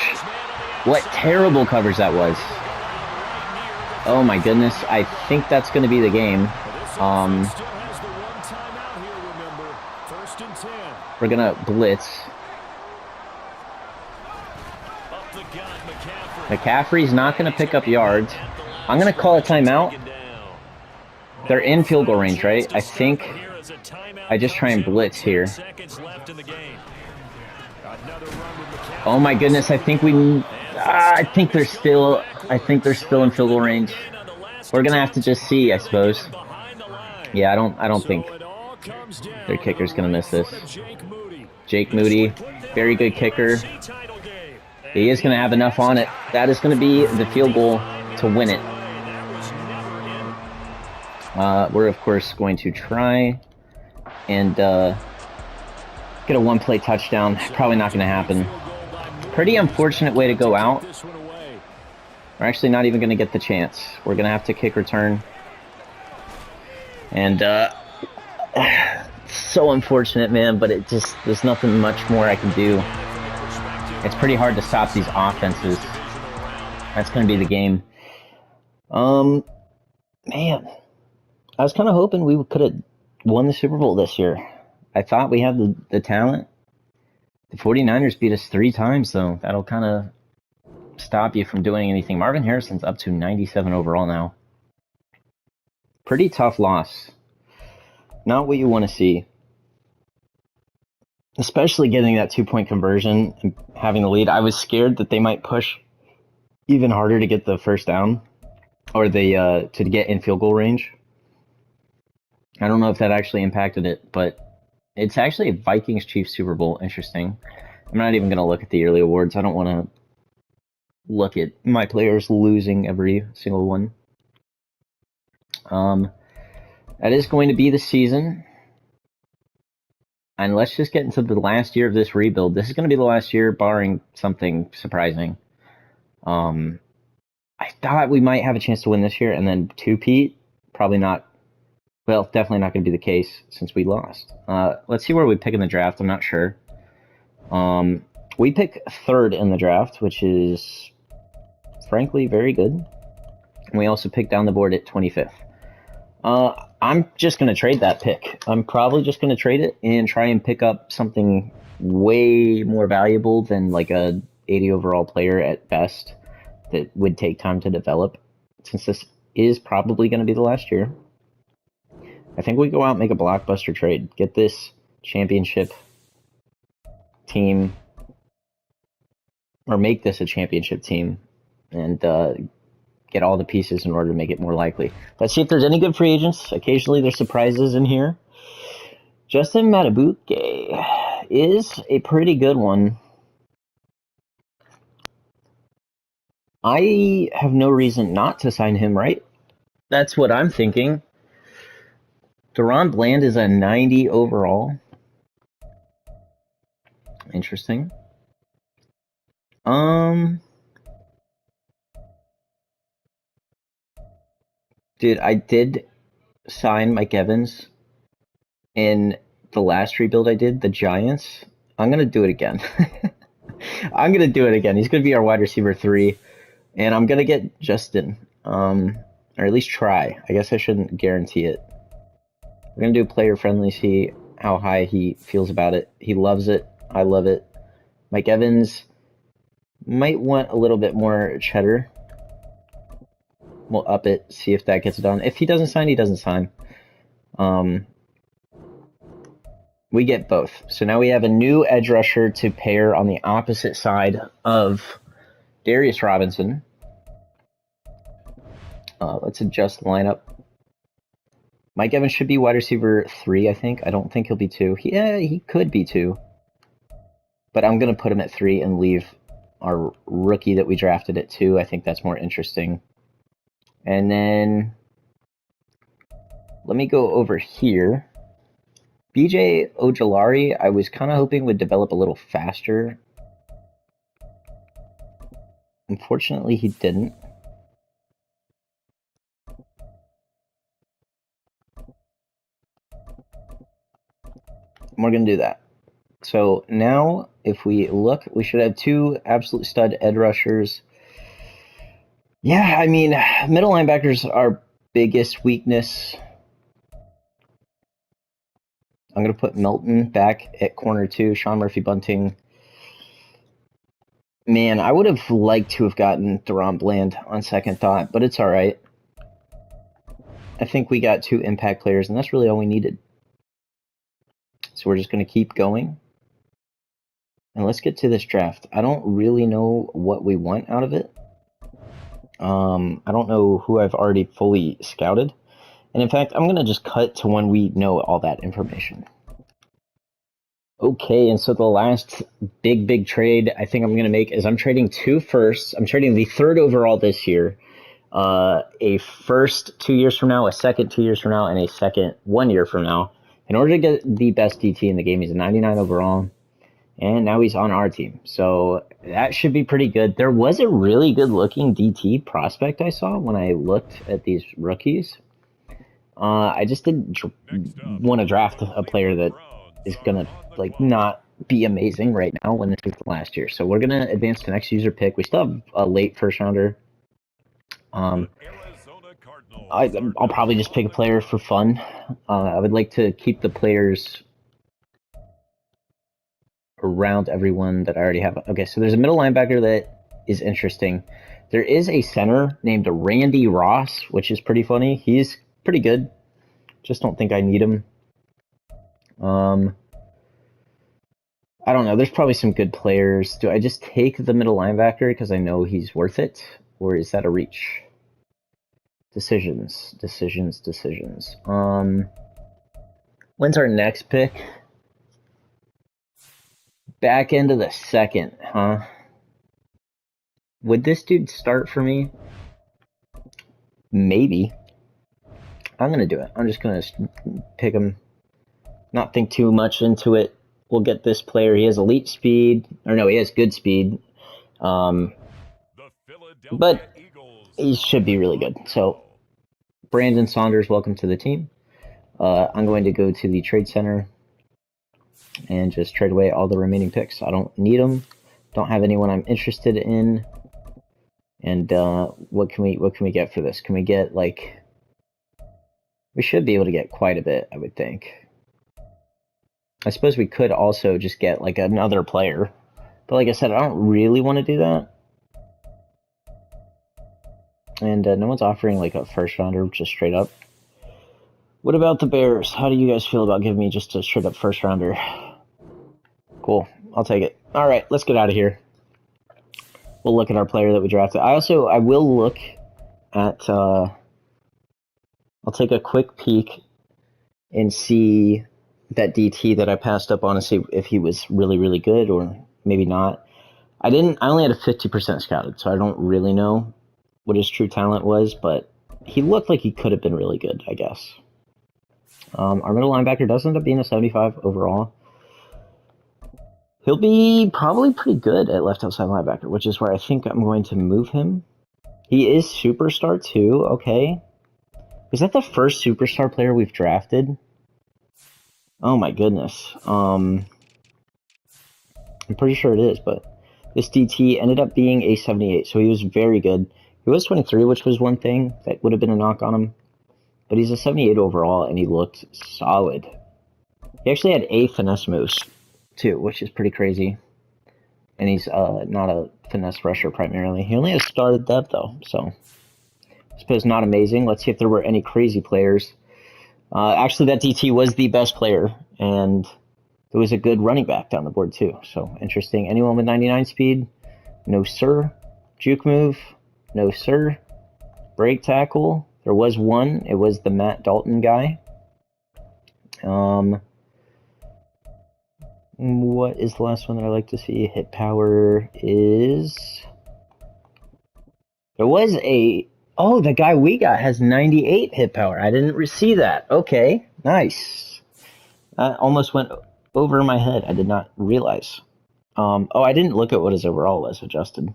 What terrible coverage that was. Oh my goodness, I think that's going to be the game. We're going to blitz. McCaffrey's not going to pick up yards. I'm going to call a timeout. They're in field goal range, right? I think I just try and blitz here. Oh my goodness, I think they're still in field goal range. We're gonna have to just see, I suppose. Yeah, I don't think their kicker's gonna miss this. Jake Moody, very good kicker. He is gonna have enough on it. That is gonna be the field goal to win it. We're of course going to try and get a one-play touchdown. Probably not gonna happen. Pretty unfortunate way to go out. We're actually not even going to get the chance. We're going to have to kick return. And, so unfortunate, man, but there's nothing much more I can do. It's pretty hard to stop these offenses. That's going to be the game. Man, I was kind of hoping we could have won the Super Bowl this year. I thought we had the talent. The 49ers beat us 3 times, though. That'll kind of stop you from doing anything. Marvin Harrison's up to 97 overall now. Pretty tough loss. Not what you want to see. Especially getting that 2-point conversion and having the lead. I was scared that they might push even harder to get the first down. Or to get in field goal range. I don't know if that actually impacted it, but it's actually a Vikings-Chiefs Super Bowl. Interesting. I'm not even going to look at the yearly awards. I don't want to look at my players losing every single one. That is going to be the season. And let's just get into the last year of this rebuild. This is going to be the last year, barring something surprising. I thought we might have a chance to win this year and then two-peat. Probably not. Well, definitely not going to be the case since we lost. Let's see where we pick in the draft. I'm not sure. We pick 3rd in the draft, which is, frankly, very good. And we also pick down the board at 25th. I'm just going to trade that pick. I'm probably just going to trade it and try and pick up something way more valuable than like a 80 overall player at best that would take time to develop, since this is probably going to be the last year. I think we go out and make a blockbuster trade. Get this championship team, or make this a championship team, and get get all the pieces in order to make it more likely. Let's see if there's any good free agents. Occasionally there's surprises in here. Justin Matabuke is a pretty good one. I have no reason not to sign him, right? That's what I'm thinking. Deron Bland is a 90 overall. Interesting. Dude, I did sign Mike Evans in the last rebuild I did, the Giants. I'm gonna do it again. I'm gonna do it again. He's gonna be our wide receiver 3, and I'm gonna get Justin, or at least try. I guess I shouldn't guarantee it. We're gonna do player friendly, see how high he feels about it. He loves it. I love it. Mike Evans might want a little bit more cheddar. We'll up it, see if that gets it done. If he doesn't sign, he doesn't sign. We get both. So now we have a new edge rusher to pair on the opposite side of Darius Robinson. Let's adjust the lineup. Mike Evans should be wide receiver 3, I think. I don't think he'll be 2. Yeah, he could be 2. But I'm going to put him at 3 and leave our rookie that we drafted at 2. I think that's more interesting. And then let me go over here. BJ Ojolari, I was kind of hoping would develop a little faster. Unfortunately, he didn't. We're going to do that. So now, if we look, we should have 2 absolute stud edge rushers. Yeah, I mean, middle linebackers are our biggest weakness. I'm going to put Milton back at corner 2, Sean Murphy-Bunting. Man, I would have liked to have gotten Deron Bland on second thought, but it's all right. I think we got 2 impact players, and that's really all we needed. So we're just going to keep going. And let's get to this draft. I don't really know what we want out of it. I don't know who I've already fully scouted. And in fact, I'm going to just cut to when we know all that information. Okay, and so the last big trade I think I'm going to make is I'm trading 2 firsts. I'm trading the 3rd overall this year. A first 2 years from now, a second 2 years from now, and a second 1 year from now. In order to get the best DT in the game, he's a 99 overall. And now he's on our team. So that should be pretty good. There was a really good-looking DT prospect I saw when I looked at these rookies. I just didn't want to draft a player that is going to not be amazing right now when this is the last year. So we're going to advance to next user pick. We still have a late first-rounder. I'll probably just pick a player for fun. I would like to keep the players around everyone that I already have. Okay, so there's a middle linebacker that is interesting. There is a center named Randy Ross, which is pretty funny. He's pretty good. Just don't think I need him. I don't know. There's probably some good players. Do I just take the middle linebacker because I know he's worth it? Or is that a reach? Decisions. When's our next pick? Back end of the 2nd, huh? Would this dude start for me? Maybe. I'm going to do it. I'm just going to pick him. Not think too much into it. We'll get this player. He has elite speed. Or no, he has good speed. But he should be really good. So, Brandon Saunders, welcome to the team. I'm going to go to the trade center and just trade away all the remaining picks. I don't need them. Don't have anyone I'm interested in. And what can we get for this? Can we get we should be able to get quite a bit, I would think. I suppose we could also just get another player. But like I said, I don't really want to do that. And no one's offering a first rounder just straight up. What about the Bears? How do you guys feel about giving me just a straight up first rounder? Cool. I'll take it. All right, let's get out of here. We'll look at our player that we drafted. I will look at I'll take a quick peek and see that DT that I passed up on, to see if he was really, really good or maybe not. I only had a 50% scouted, so I don't really know what his true talent was, but he looked like he could have been really good, I guess. Our middle linebacker does end up being a 75 overall. He'll be probably pretty good at left outside linebacker, which is where I think I'm going to move him. He is superstar too, okay. Is that the first superstar player we've drafted? Oh my goodness. I'm pretty sure it is, but this DT ended up being a 78, so he was very good. He was 23, which was one thing that would have been a knock on him. But he's a 78 overall, and he looked solid. He actually had a finesse moves, too, which is pretty crazy. And he's not a finesse rusher primarily. He only has started depth, though, so I suppose not amazing. Let's see if there were any crazy players. Actually, that DT was the best player, and it was a good running back down the board, too. So, interesting. Anyone with 99 speed? No, sir. Juke move? No, sir. Break tackle? There was one. It was the Matt Dalton guy. What is the last one that I like to see? Hit power is... There was a... Oh, the guy we got has 98 hit power. I didn't see that. Okay, nice. That almost went over my head. I did not realize. I didn't look at what his overall was adjusted.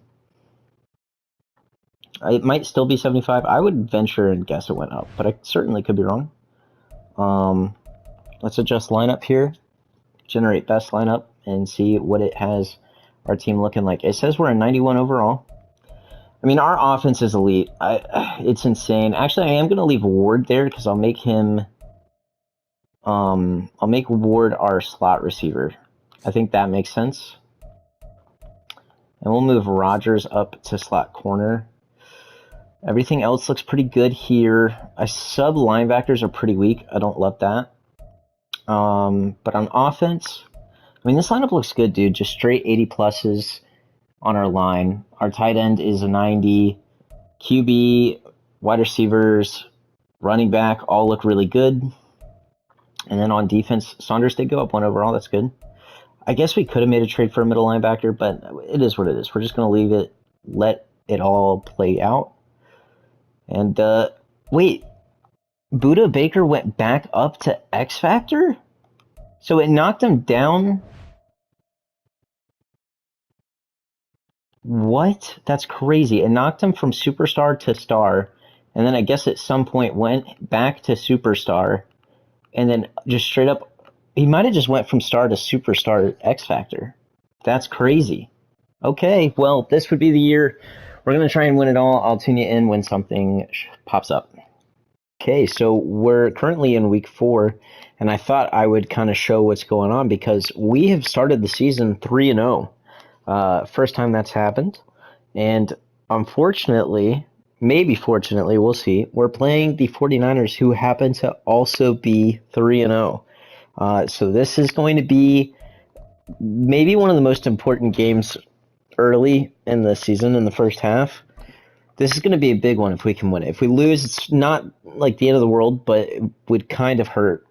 It might still be 75. I would venture and guess it went up, but I certainly could be wrong. Let's adjust lineup here. Generate best lineup and see what it has our team looking like. It says we're a 91 overall. I mean, our offense is elite. It's insane. Actually, I am going to leave Ward there because I'll make him... I'll make Ward our slot receiver. I think that makes sense. And we'll move Rodgers up to slot corner. Everything else looks pretty good here. Sub linebackers are pretty weak. I don't love that. But on offense, I mean, this lineup looks good, dude. Just straight 80 pluses on our line. Our tight end is a 90. QB, wide receivers, running back all look really good. And then on defense, Saunders did go up one overall. That's good. I guess we could have made a trade for a middle linebacker, but it is what it is. We're just going to leave it, let it all play out. And, wait, Buda Baker went back up to X Factor? So it knocked him down? What? That's crazy. It knocked him from Superstar to Star, and then I guess at some point went back to Superstar, and then just straight up, he might have just went from Star to Superstar X Factor. That's crazy. Okay, well, this would be the year. We're going to try and win it all. I'll tune you in when something pops up. Okay, so we're currently in week 4, and I thought I would kind of show what's going on because we have started the season 3-0. First time that's happened. And unfortunately, maybe fortunately, we'll see, we're playing the 49ers, who happen to also be 3-0. So this is going to be maybe one of the most important games early in the season, in the first half. This is going to be a big one if we can win it. If we lose, it's not like the end of the world, but it would kind of hurt.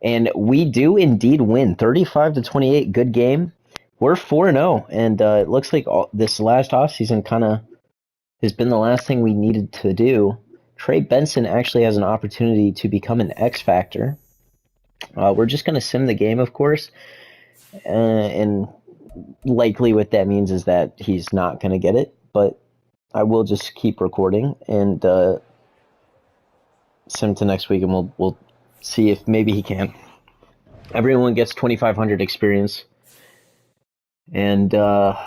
And we do indeed win 35-28. Good game. We're 4-0, and it looks like this last offseason kind of has been the last thing we needed to do. Trey Benson actually has an opportunity to become an X Factor. We're just going to sim the game, of course, and likely what that means is that he's not going to get it, but I will just keep recording and sim to next week, and we'll see if maybe he can. Everyone gets 2,500 experience. And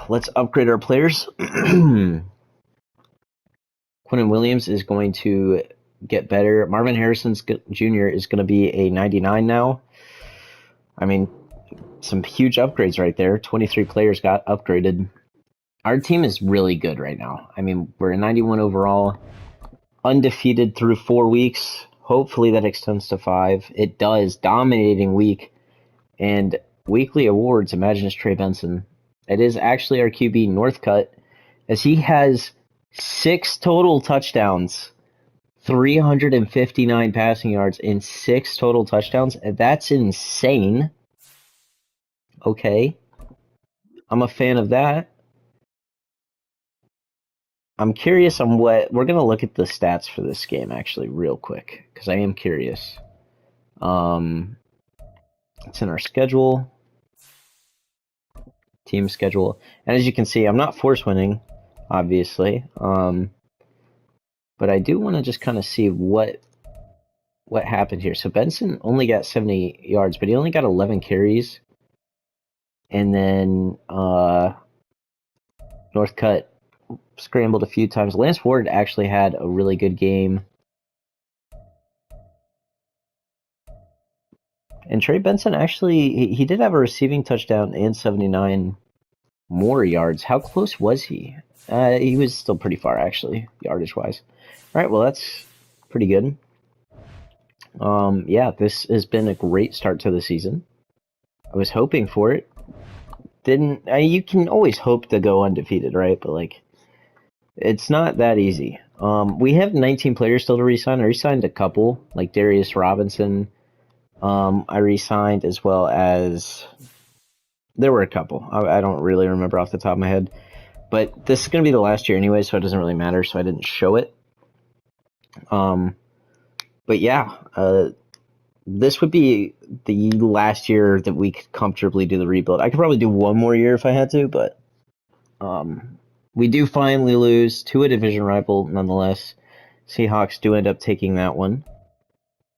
let's upgrade our players. Quinnen Williams is going to get better. Marvin Harrison Jr. is going to be a 99 now. I mean, some huge upgrades right there. 23 players got upgraded. Our team is really good right now. I mean, we're a 91 overall, undefeated through 4 weeks. Hopefully that extends to 5. It does. Dominating week. And weekly awards, imagine it's Trey Benson. It is actually our QB, Northcutt, as he has 6 total touchdowns 359 passing yards and 6 total touchdowns. That's insane. Okay. I'm a fan of that. I'm curious on what we're gonna look at the stats for this game actually real quick because I am curious. It's in our schedule, team schedule, and as you can see, I'm not force winning, obviously. But I do want to just kind of see what happened here. So Benson only got 70 yards, but he only got 11 carries, and then Northcutt scrambled a few times. Lance Ward actually had a really good game. And Trey Benson actually, he did have a receiving touchdown and 79 more yards. How close was he? He was still pretty far, actually, yardage-wise. All right, well, that's pretty good. Yeah, this has been a great start to the season. I was hoping for it. You can always hope to go undefeated, right? But, like, it's not that easy. We have 19 players still to re-sign. I re-signed a couple, like Darius Robinson. I re-signed as well as there were a couple. I don't really remember off the top of my head, but this is going to be the last year anyway, so it doesn't really matter. So I didn't show it. But yeah, this would be the last year that we could comfortably do the rebuild. I could probably do one more year if I had to, but we do finally lose to a division rival nonetheless. Seahawks do end up taking that one.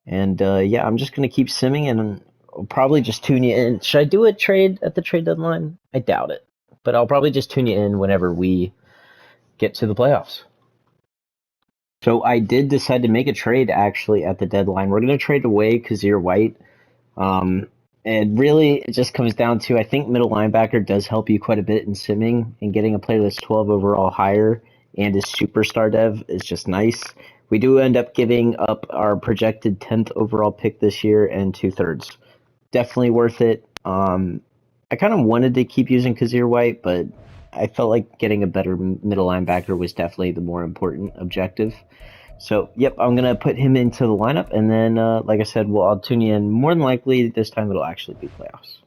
And yeah, I'm just going to keep simming and I'll probably just tune you in. Should I do a trade at the trade deadline? I doubt it. But I'll probably just tune you in whenever we get to the playoffs. So I did decide to make a trade actually at the deadline. We're going to trade away Kazir White. And really, it just comes down to I think middle linebacker does help you quite a bit in simming, and getting a player that's 12 overall higher and is superstar dev is just nice. We do end up giving up our projected 10th overall pick this year and 2/3. Definitely worth it. I kind of wanted to keep using Kazir White, but I felt like getting a better middle linebacker was definitely the more important objective. So, yep, I'm going to put him into the lineup, and then, like I said, I'll tune you in. More than likely, this time it'll actually be playoffs.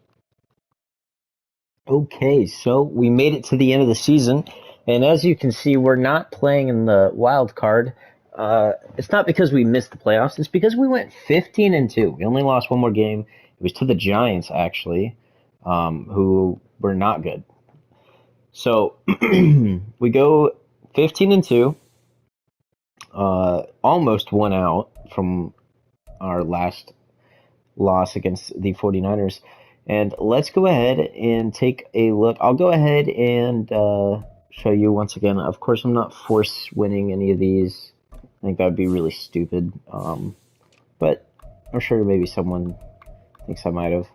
Okay, so we made it to the end of the season, and as you can see, we're not playing in the wild card. It's not because we missed the playoffs, it's because we went 15-2. We only lost one more game. It was to the Giants, actually, who were not good. So, we go 15-2. Almost won out from our last loss against the 49ers. And let's go ahead and take a look. I'll go ahead and show you once again. Of course, I'm not force winning any of these. I think that would be really stupid. But I'm sure maybe someone thinks I might have.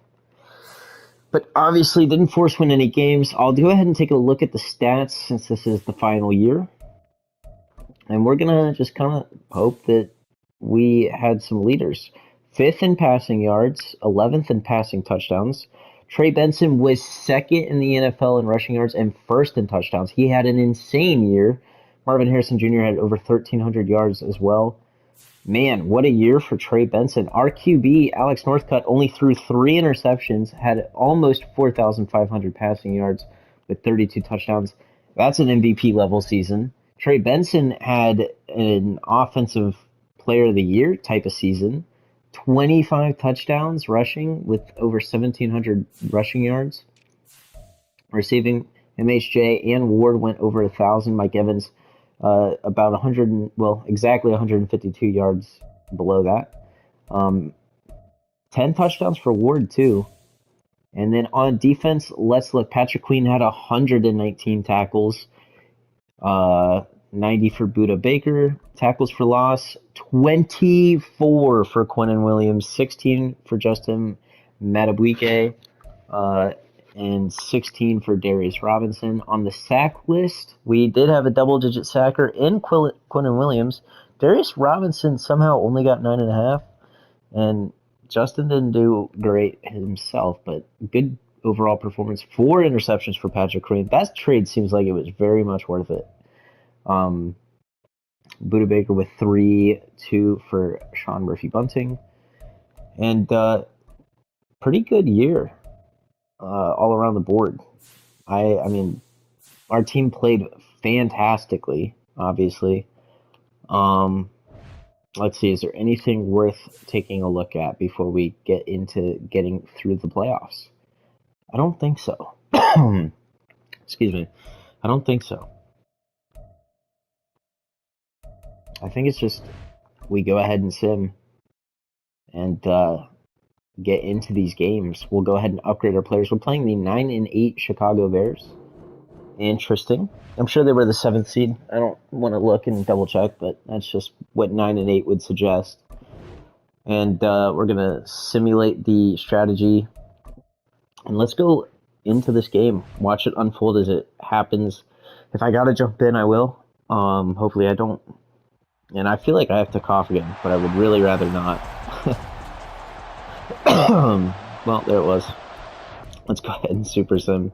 But obviously didn't force win any games. I'll go ahead and take a look at the stats since this is the final year. And we're going to just kind of hope that we had some leaders. 5th in passing yards, 11th in passing touchdowns. Trey Benson was 2nd in the NFL in rushing yards and 1st in touchdowns. He had an insane year. Marvin Harrison Jr. had over 1,300 yards as well. Man, what a year for Trey Benson. Our QB, Alex Northcutt, only threw 3 interceptions, had almost 4,500 passing yards with 32 touchdowns. That's an MVP level season. Trey Benson had an offensive player of the year type of season. 25 touchdowns rushing with over 1,700 rushing yards. Receiving, MHJ and Ward went over 1,000. Mike Evans about 100, exactly 152 yards below that. 10 touchdowns for Ward, too. And then on defense, let's look. Patrick Queen had 119 tackles. 90 for Buda Baker. Tackles for loss, 24 for Quinnen Williams. 16 for Justin Matabuike. And 16 for Darius Robinson. On the sack list, we did have a double-digit sacker in Quinnen Williams. Darius Robinson somehow only got 9.5, and Justin didn't do great himself, but good overall performance. 4 interceptions for Patrick Queen. That trade seems like it was very much worth it. Buda Baker with 3, 2 for Sean Murphy-Bunting. And pretty good year all around the board. I mean, our team played fantastically, obviously. Let's see, is there anything worth taking a look at before we get into getting through the playoffs? I don't think so. Excuse me. I don't think so. I think it's just we go ahead and sim and get into these games. We'll go ahead and upgrade our players. We're playing the 9-8 Chicago Bears. Interesting. I'm sure they were the 7th seed. I don't want to look and double check, but that's just what 9-8 would suggest. And we're going to simulate the strategy. And let's go into this game. Watch it unfold as it happens. If I got to jump in, I will. Hopefully I don't. And I feel like I have to cough again, but I would really rather not. Well, there it was. Let's go ahead and super sim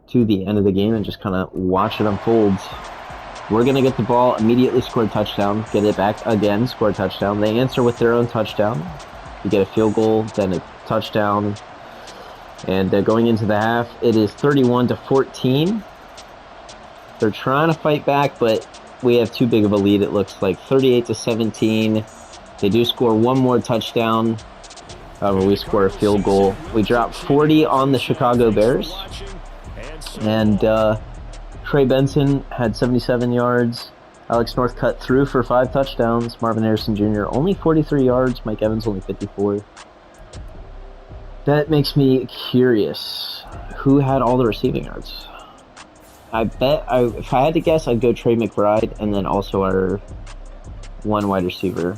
to the end of the game and just kind of watch it unfold. We're going to get the ball, immediately score a touchdown, get it back again, score a touchdown. They answer with their own touchdown. You get a field goal, then a touchdown. And going into the half, it is 31-14. They're trying to fight back, but we have too big of a lead, it looks like. 38-17. They do score one more touchdown. However, we score a field goal. We drop 40 on the Chicago Bears. And Trey Benson had 77 yards. Alex Northcutt threw for 5 touchdowns. Marvin Harrison Jr. only 43 yards. Mike Evans only 54. That makes me curious. Who had all the receiving yards? I bet, if I had to guess, I'd go Trey McBride and then also our one wide receiver.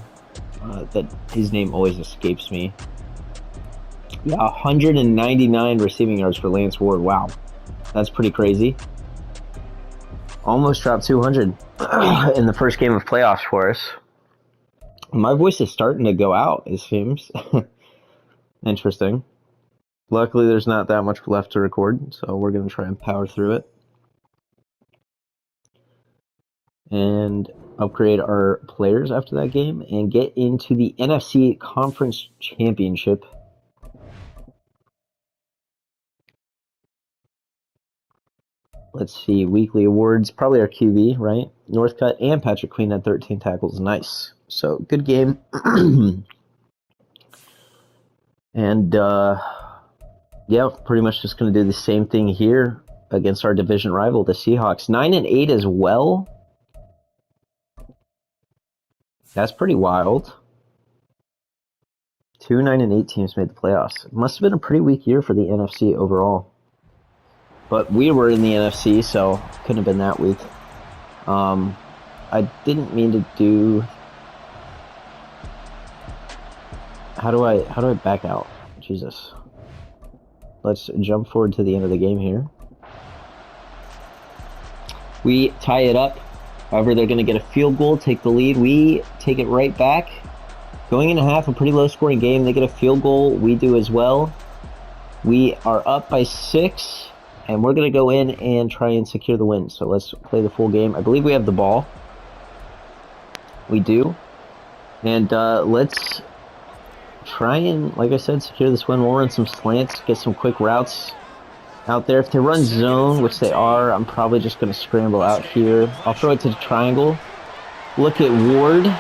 That his name always escapes me. Yeah, 199 receiving yards for Lance Ward. Wow. That's pretty crazy. Almost dropped 200 in the first game of playoffs for us. My voice is starting to go out, it seems. Interesting. Luckily, there's not that much left to record, so we're going to try and power through it. And upgrade our players after that game and get into the NFC Conference Championship. Let's see, weekly awards, probably our QB, right? Northcutt and Patrick Queen had 13 tackles. Nice. So, good game. And, yeah, pretty much just going to do the same thing here against our division rival, the Seahawks. 9-8 as well. That's pretty wild. 2 9-8 teams made the playoffs. It must have been a pretty weak year for the NFC overall. But we were in the NFC, so couldn't have been that weak. I didn't mean to do. How do I back out? Jesus. Let's jump forward to the end of the game here. We tie it up. However, they're going to get a field goal, take the lead. We take it right back. Going into half, a pretty low-scoring game. They get a field goal. We do as well. We are up by 6, and we're going to go in and try and secure the win. So let's play the full game. I believe we have the ball. We do. And let's try and, like I said, secure this win. We'll run some slants, get some quick routes out there. If they run zone, which they are, I'm probably just going to scramble out here. I'll throw it to the triangle. Look at Ward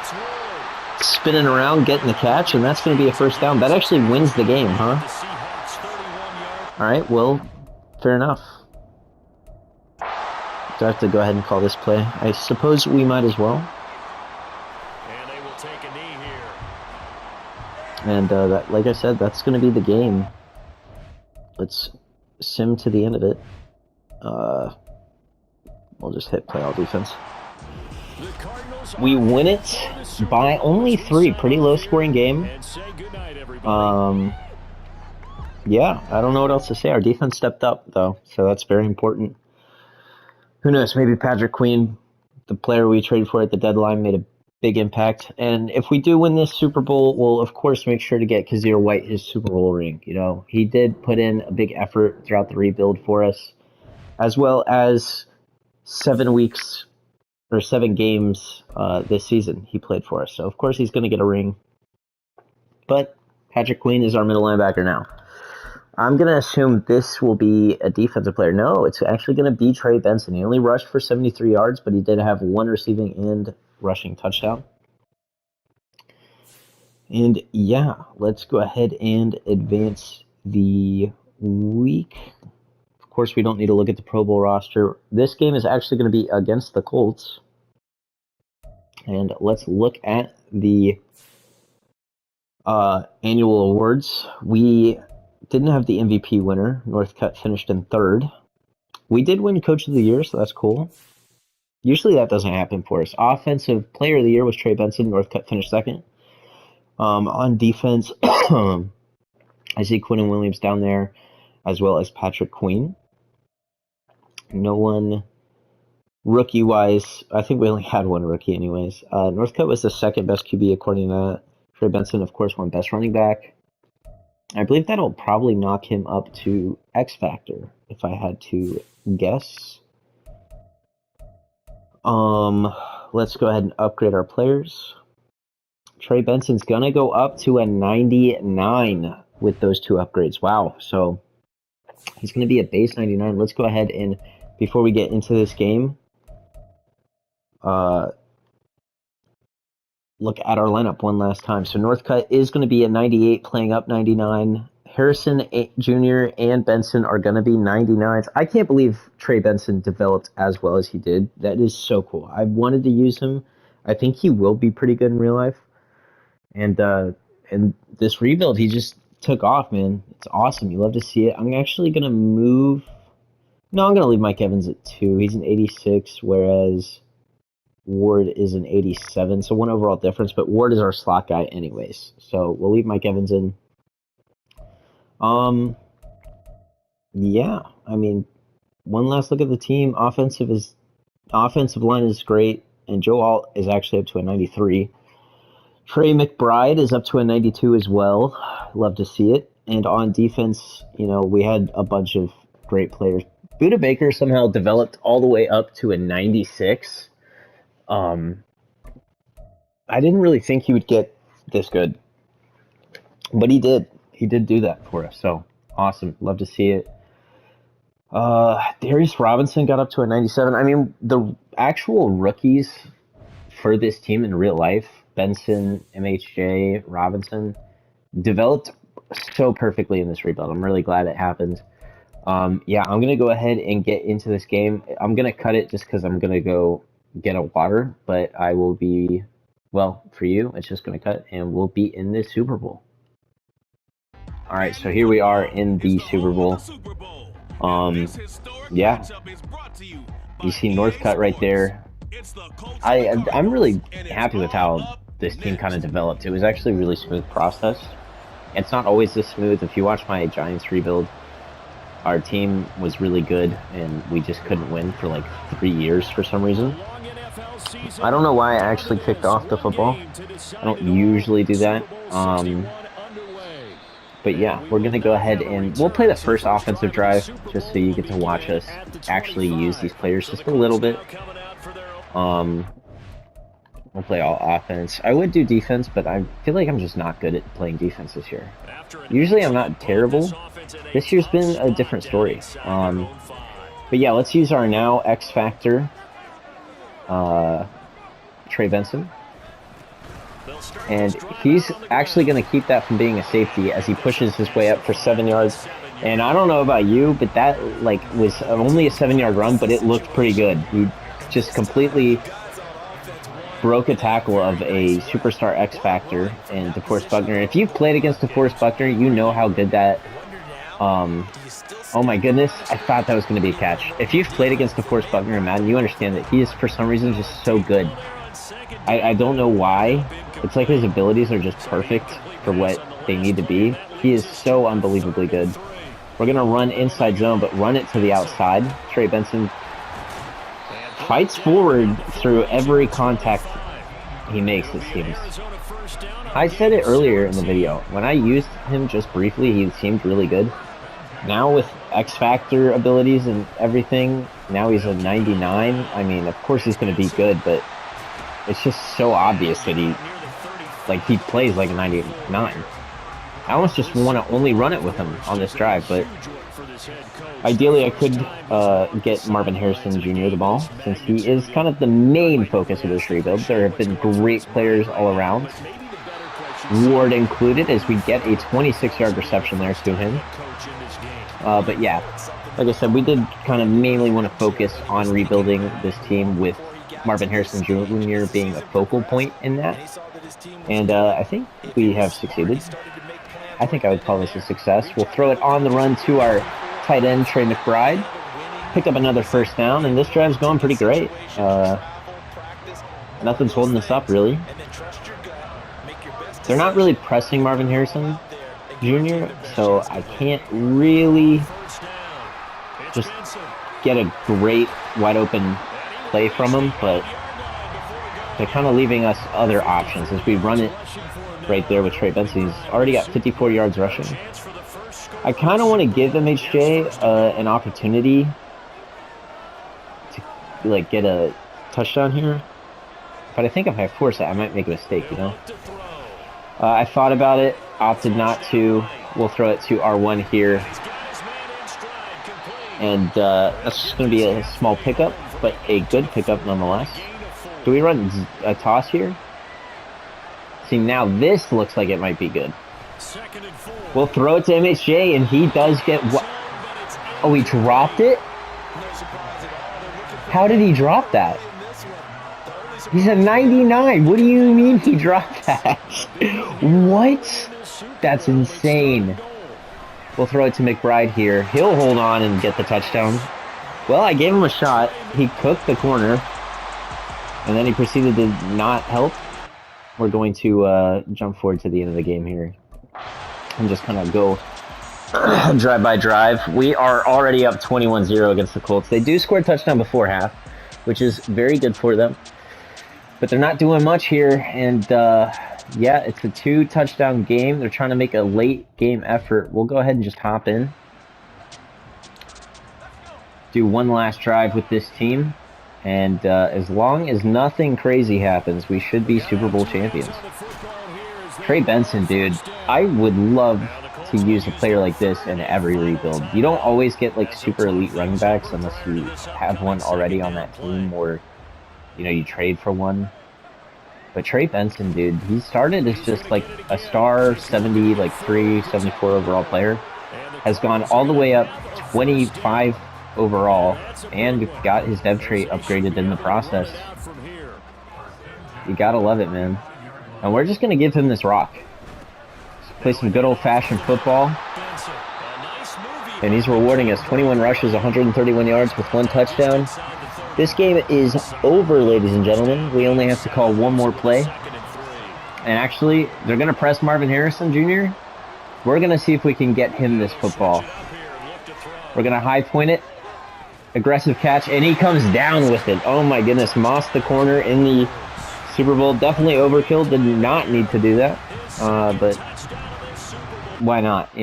spinning around, getting the catch, and that's going to be a first down. That actually wins the game, huh? All right, well, fair enough. Do I have to go ahead and call this play? I suppose we might as well. And they will take a knee here. And that, like I said, that's going to be the game. Let's sim to the end of it. We'll just hit play all defense. We win it by only 3. Pretty low scoring game. Yeah, I don't know what else to say. Our defense stepped up though, so that's very important. Who knows, maybe Patrick Queen, the player we traded for at the deadline, made a big impact. And if we do win this Super Bowl, we'll of course make sure to get Kazir White his Super Bowl ring. You know, he did put in a big effort throughout the rebuild for us, as well as 7 weeks or 7 games this season he played for us. So of course he's going to get a ring. But Patrick Queen is our middle linebacker now. I'm going to assume this will be a defensive player. No, it's actually going to be Trey Benson. He only rushed for 73 yards, but he did have 1 receiving and rushing touchdown. And yeah, let's go ahead and advance the week. Of course, we don't need to look at the Pro Bowl roster. This game is actually going to be against the Colts. And let's look at the annual awards. We didn't have the MVP winner. Northcutt finished in 3rd. We did win Coach of the Year, so that's cool. Usually that doesn't happen for us. Offensive Player of the Year was Trey Benson. Northcutt finished 2nd. On defense, I see Quinton Williams down there, as well as Patrick Queen. No one rookie-wise. I think we only had 1 rookie anyways. Northcutt was the 2nd best QB according to that. Trey Benson, of course, won best running back. I believe that'll probably knock him up to X Factor, if I had to guess. Let's go ahead and upgrade our players. Trey Benson's gonna go up to a 99 with those 2 upgrades. Wow, so he's gonna be a base 99. Let's go ahead and, before we get into this game, look at our lineup one last time. So Northcutt is going to be a 98, playing up 99. Harrison Jr. and Benson are going to be 99s. I can't believe Trey Benson developed as well as he did. That is so cool. I wanted to use him. I think he will be pretty good in real life. And this rebuild, he just took off, man. It's awesome. You love to see it. I'm actually going to move. No, I'm going to leave Mike Evans at 2. He's an 86, whereas Ward is an 87, so 1 overall difference, but Ward is our slot guy anyways. So we'll leave Mike Evans in. Yeah, I mean, one last look at the team. Offensive line is great, and Joe Alt is actually up to a 93. Trey McBride is up to a 92 as well. Love to see it. And on defense, we had a bunch of great players. Buda Baker somehow developed all the way up to a 96. I didn't really think he would get this good, but he did. He did do that for us, so awesome. Love to see it. Darius Robinson got up to a 97. I mean, the actual rookies for this team in real life, Benson, MHJ, Robinson, developed so perfectly in this rebuild. I'm really glad it happened. Yeah, I'm going to go ahead and get into this game. I'm going to cut it just because I'm going to go get a water, but I will be, well, for you, it's just going to cut, and we'll be in the Super Bowl. All right, so here we are in the Super Bowl. Yeah, you see Northcutt right there. I'm really happy with how this team kind of developed. It was actually a really smooth process. It's not always this smooth. If you watch my Giants rebuild, our team was really good, and we just couldn't win for like 3 years for some reason. I don't know why I actually kicked off the football. I don't usually do that. But yeah, we're going to go ahead and we'll play the first offensive drive just so you get to watch us actually use these players just a little bit. We'll play all offense. I would do defense, but I feel like I'm just not good at playing defense this year. Usually I'm not terrible. This year's been a different story. But yeah, let's use our now X Factor, Trey Benson. And he's actually going to keep that from being a safety as he pushes his way up for 7 yards. And I don't know about you, but that was only a 7-yard run, but it looked pretty good. He just completely broke a tackle of a superstar X Factor and DeForest Buckner. If you've played against DeForest Buckner, you know how good that. Oh my goodness, I thought that was going to be a catch. If you've played against DeForest Buckner in Madden, you understand that he is, for some reason, just so good. I don't know why. It's like his abilities are just perfect for what they need to be. He is so unbelievably good. We're going to run inside zone, but run it to the outside. Trey Benson fights forward through every contact he makes, it seems. I said it earlier in the video. When I used him just briefly, he seemed really good. Now with X Factor abilities and everything. Now he's a 99. I mean, of course he's going to be good, but it's just so obvious that he plays like a 99. I almost just want to only run it with him on this drive, but ideally I could get Marvin Harrison Jr. the ball, since he is kind of the main focus of this rebuild. There have been great players all around, Ward included, as we get a 26-yard reception there to him. But yeah, like I said, we did kind of mainly want to focus on rebuilding this team, with Marvin Harrison Jr. being a focal point in that. And I think we have succeeded. I think I would call this a success. We'll throw it on the run to our tight end, Trey McBride. Pick up another first down, and this drive's going pretty great. Nothing's holding us up, really. They're not really pressing Marvin Harrison Jr., so I can't really just get a great wide open play from him, but they're kind of leaving us other options as we run it right there with Trey Benson. He's already got 54 yards rushing. I kind of want to give MHJ an opportunity to get a touchdown here, but I think if I force it, I might make a mistake, you know? I thought about it, opted not to. We'll throw it to R1 here, and that's just going to be a small pickup, but a good pickup nonetheless. Do we run a toss here? See, now this looks like it might be good. We'll throw it to MHJ, and he does get what? Oh, he dropped it? How did he drop that? He's a 99. What do you mean he dropped that? What? That's insane. We'll throw it to McBride here. He'll hold on and get the touchdown. Well, I gave him a shot. He cooked the corner, and then he proceeded to not help. We're going to jump forward to the end of the game here and just kind of go drive by drive. We are already up 21-0 against the Colts. They do score a touchdown before half, which is very good for them. But they're not doing much here, and yeah, it's a 2-touchdown game. They're trying to make a late game effort. We'll go ahead and just hop in. Do one last drive with this team. And as long as nothing crazy happens, we should be Super Bowl champions. Trey Benson, dude, I would love to use a player like this in every rebuild. You don't always get super elite running backs unless you have one already on that team, or you trade for one. But Trey Benson, dude, he started as just a star 73, 74 overall player, has gone all the way up 25 overall, and got his dev trait upgraded in the process. You gotta love it, man. And we're just gonna give him this rock. Play some good old-fashioned football. And he's rewarding us 21 rushes, 131 yards with 1 touchdown. This game is over, ladies and gentlemen. We only have to call one more play. And actually, they're gonna press Marvin Harrison Jr. We're gonna see if we can get him this football. We're gonna high point it. Aggressive catch, and he comes down with it. Oh my goodness, Moss the corner in the Super Bowl. Definitely overkill, did not need to do that. But why not,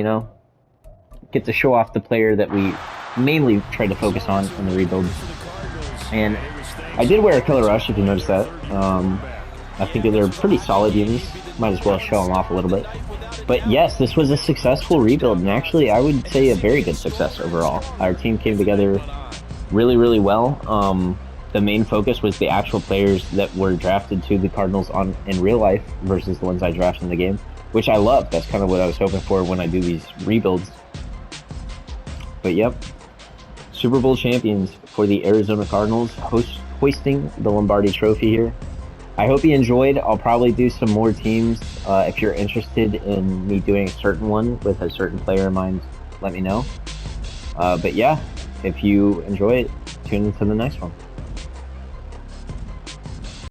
Get to show off the player that we mainly tried to focus on in the rebuild. And I did wear a killer rush, if you noticed that. I think they're pretty solid unis. Might as well show them off a little bit. But yes, this was a successful rebuild, and actually I would say a very good success overall. Our team came together really, really well. The main focus was the actual players that were drafted to the Cardinals in real life versus the ones I drafted in the game, which I love. That's kind of what I was hoping for when I do these rebuilds. But yep, Super Bowl champions for the Arizona Cardinals, hoisting the Lombardi Trophy here. I hope you enjoyed. I'll probably do some more teams. If you're interested in me doing a certain one with a certain player in mind, let me know. But yeah, if you enjoy it, tune into the next one.